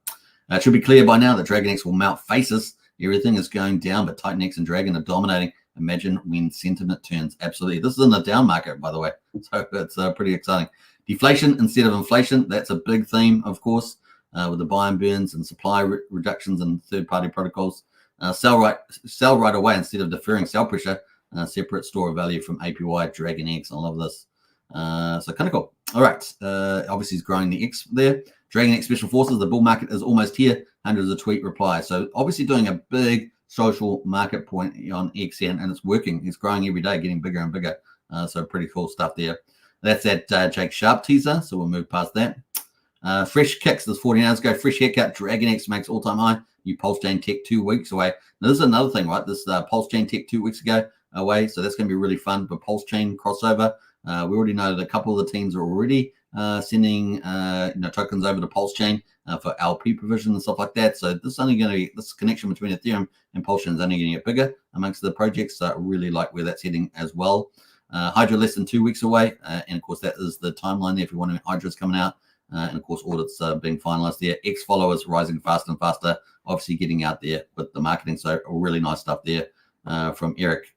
Speaker 1: It should be clear by now that DragonX will mount faces. Everything is going down, but TitanX and Dragon are dominating. Imagine when sentiment turns. Absolutely. This is in the down market, by the way. So it's pretty exciting. Deflation instead of inflation. That's a big theme, of course, with the buy and burns and supply reductions and third-party protocols. Sell right away instead of deferring sell pressure. Separate store of value from APY, DragonX. I love this. So kind of cool. All right. Obviously, he's growing the X there. DragonX Special Forces, the bull market is almost here. Hundreds of tweet replies. So obviously doing a big social market point on X and it's working. It's growing every day, getting bigger and bigger. So pretty cool stuff there. That's that Jake Sharp teaser. So we'll move past that. Fresh kicks. This 14 hours ago. Fresh haircut. DragonX makes all-time high. New Pulsechain tech 2 weeks away. Now, this is another thing, right? This Pulsechain tech 2 weeks ago away. So that's going to be really fun for Pulsechain crossover. We already know that a couple of the teams are already sending tokens over to Pulsechain for LP provision and stuff like that. So this connection between Ethereum and Pulsechain is only going to get bigger amongst the projects. So I really like where that's heading as well. Hydra less than 2 weeks away, and of course that is the timeline there. If you want to, Hydra's coming out, and of course audits being finalized there. X followers rising faster and faster, obviously getting out there with the marketing. So really nice stuff there from Eric.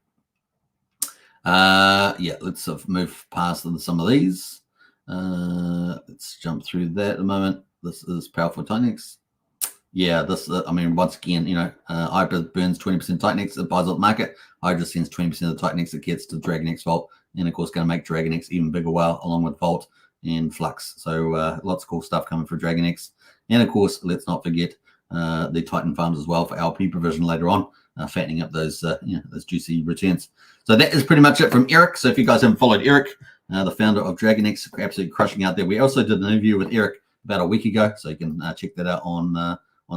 Speaker 1: Let's move past some of these. Let's jump through that at the moment. This is powerful TitanX. Yeah, this, once again, Hyper burns 20% TitanX, it buys up the market. Hydra sends 20% of the TitanX it gets to DragonX Vault, and of course, going to make DragonX even bigger WoW, along with Vault and Flux. So lots of cool stuff coming for DragonX. And of course, let's not forget the Titan farms as well for LP provision later on, fattening up those juicy returns. So that is pretty much it from Eric. So if you guys haven't followed Eric, the founder of DragonX, absolutely crushing out there. We also did an interview with Eric about a week ago, so you can check that out on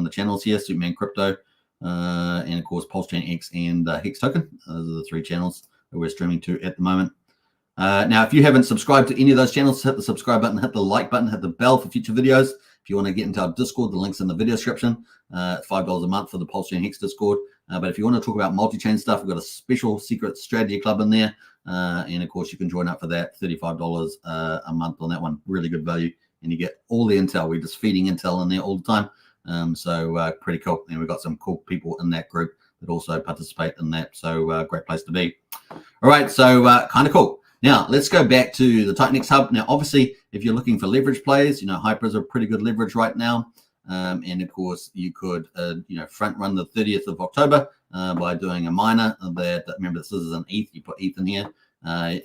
Speaker 1: the channels here, Superman Crypto, and of course Pulsechain X and Hex Token. Those are the 3 channels that we're streaming to at the moment. Now, if you haven't subscribed to any of those channels, hit the subscribe button, hit the like button, hit the bell for future videos. If you want to get into our Discord, the link's in the video description. $5 a month for the Pulsechain Hex Discord. But if you want to talk about multi-chain stuff, we've got a special secret strategy club in there. And of course, you can join up for that, $35 a month on that one. Really good value. And you get all the intel. We're just feeding intel in there all the time. So pretty cool. And we've got some cool people in that group that also participate in that. So great place to be. All right. So kind of cool. Now, let's go back to the TitanX Hub. Now, obviously, if you're looking for leverage plays, Hypers are pretty good leverage right now. And of course, you could, front run the 30th of October by doing a miner that, remember, this is an ETH. You put ETH in here.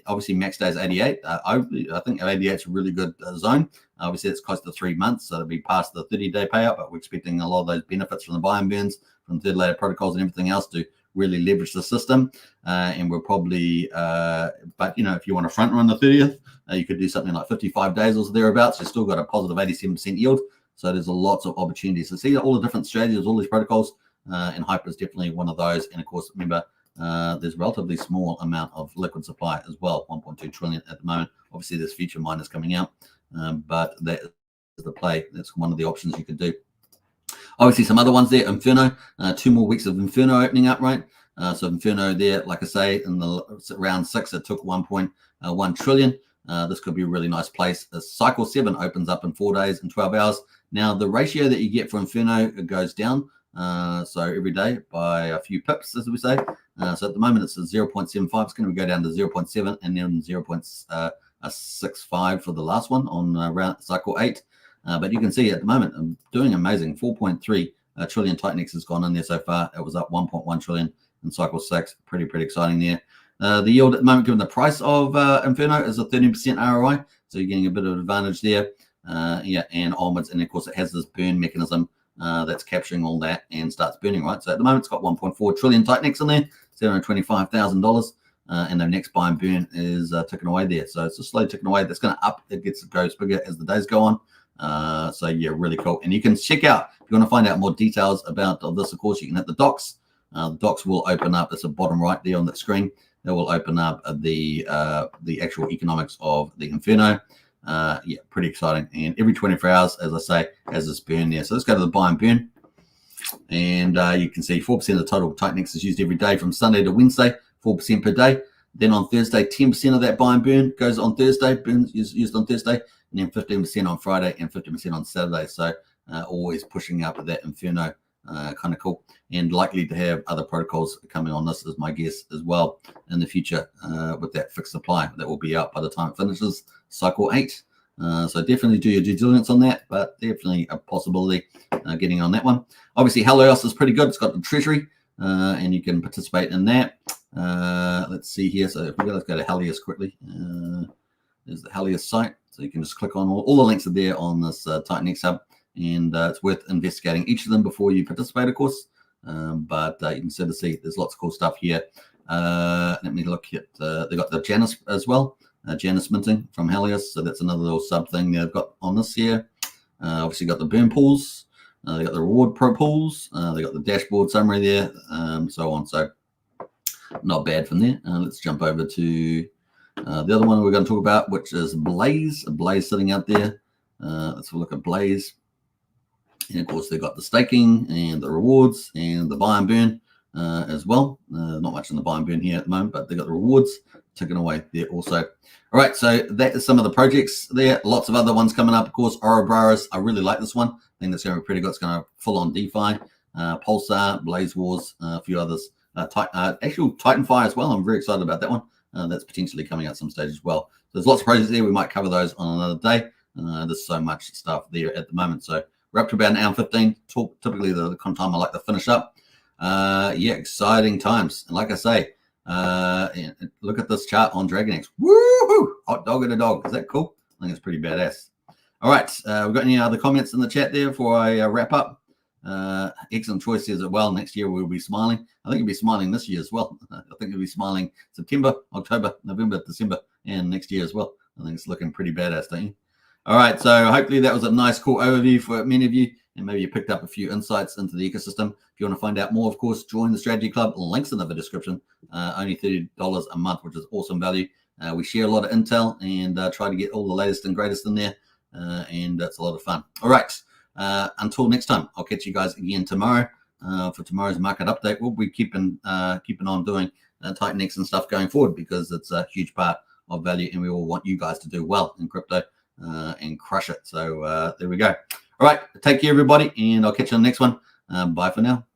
Speaker 1: Obviously, max day is 88. I think 88 is a really good zone. Obviously, it's close to 3 months, so it'll be past the 30-day payout, but we're expecting a lot of those benefits from the buy and burns, from third layer protocols and everything else to really leverage the system. And we'll probably, if you want to front run the 30th, you could do something like 55 days or thereabouts. You've still got a positive 87% yield. So there's lots of opportunities to see all the different strategies, all these protocols, and Hyper is definitely one of those. And of course, remember, there's a relatively small amount of liquid supply as well, 1.2 trillion at the moment. Obviously, there's future miners coming out, but that is the play. That's one of the options you could do. Obviously, some other ones there. Inferno, 2 more weeks of Inferno opening up, right? So Inferno there, like I say, in the round 6, it took 1.1 trillion. This could be a really nice place. Cycle 7 opens up in 4 days and 12 hours. Now, the ratio that you get for Inferno goes down. So every day by a few pips, as we say. So at the moment, it's a 0.75. It's going to go down to 0.7 and then 0.65 for the last one on round cycle 8. But you can see at the moment, I'm doing amazing. 4.3 trillion TitanX has gone in there so far. It was up 1.1 trillion in cycle 6. Pretty exciting there. The yield at the moment, given the price of Inferno, is a 13% ROI. So you're getting a bit of advantage there. And onwards. And of course, it has this burn mechanism that's capturing all that and starts burning, right? So at the moment, it's got 1.4 trillion TitanX in there, $725,000. And the next buy and burn is ticking away there. So it's just slowly ticking away. That's going to up. It goes bigger as the days go on. So yeah, really cool. And you can check out, if you want to find out more details about this, of course, you can hit the docs. The docs will open up. It's the bottom right there on the screen. That will open up the actual economics of the Inferno. Pretty exciting. And every 24 hours, as I say, has this burn there. So let's go to the buy and burn. And you can see 4% of the total TitanX is used every day from Sunday to Wednesday, 4% per day. Then on Thursday, 10% of that buy and burn goes on Thursday, burns is used on Thursday, and then 15% on Friday and 15% on Saturday. So always pushing up that Inferno. Kind of cool, and likely to have other protocols coming on this, is my guess as well, in the future with that fixed supply that will be out by the time it finishes cycle 8. So definitely do your due diligence on that, but definitely a possibility getting on that one. Obviously, Helios is pretty good. It's got the treasury, and you can participate in that. Let's see here. So let's go to Helios quickly. There's the Helios site, so you can just click on all the links are there on this TitanX Hub. And it's worth investigating each of them before you participate, of course. But you can sort of see there's lots of cool stuff here. Let me look at, they got the Janus as well, Janus minting from Helios. So that's another little sub thing they've got on this here. Obviously got the burn pools. They got the reward pro pools. They got the dashboard summary there, so on. So not bad from there. Let's jump over to The other one we're going to talk about, which is Blaze. Blaze sitting out there. Let's have a look at Blaze. And of course, they've got the staking and the rewards and the buy and burn as well. Not much in the buy and burn here at the moment, but they've got the rewards ticking away there also. All right, so that is some of the projects there. Lots of other ones coming up. Of course, Ouroboros. I really like this one. I think that's going to be pretty good. It's going to full on DeFi. Pulsar, Blaze Wars, a few others. Actual TitanFi as well. I'm very excited about that one. That's potentially coming out some stage as well. So there's lots of projects there. We might cover those on another day. There's so much stuff there at the moment. So we're up to about an hour and 15. Typically the kind of time I like to finish up. Yeah, exciting times. And like I say, look at this chart on DragonX. Woo-hoo! Hot dog and a dog. Is that cool? I think it's pretty badass. All right. We've got any other comments in the chat there before I wrap up? Excellent choice says it well. Next year we'll be smiling. I think you'll be smiling this year as well. I think you'll be smiling September, October, November, December, and next year as well. I think it's looking pretty badass, don't you? All right, so hopefully that was a nice, cool overview for many of you, and maybe you picked up a few insights into the ecosystem. If you want to find out more, of course, join the Strategy Club. Links in the description. Only $30 a month, which is awesome value. We share a lot of intel and try to get all the latest and greatest in there, and that's a lot of fun. All right, until next time, I'll catch you guys again tomorrow for tomorrow's market update. We'll be keeping on doing TitanX and stuff going forward because it's a huge part of value, and we all want you guys to do well in crypto. And crush it. So there we go. All right. Take care, everybody. And I'll catch you on the next one. Bye for now.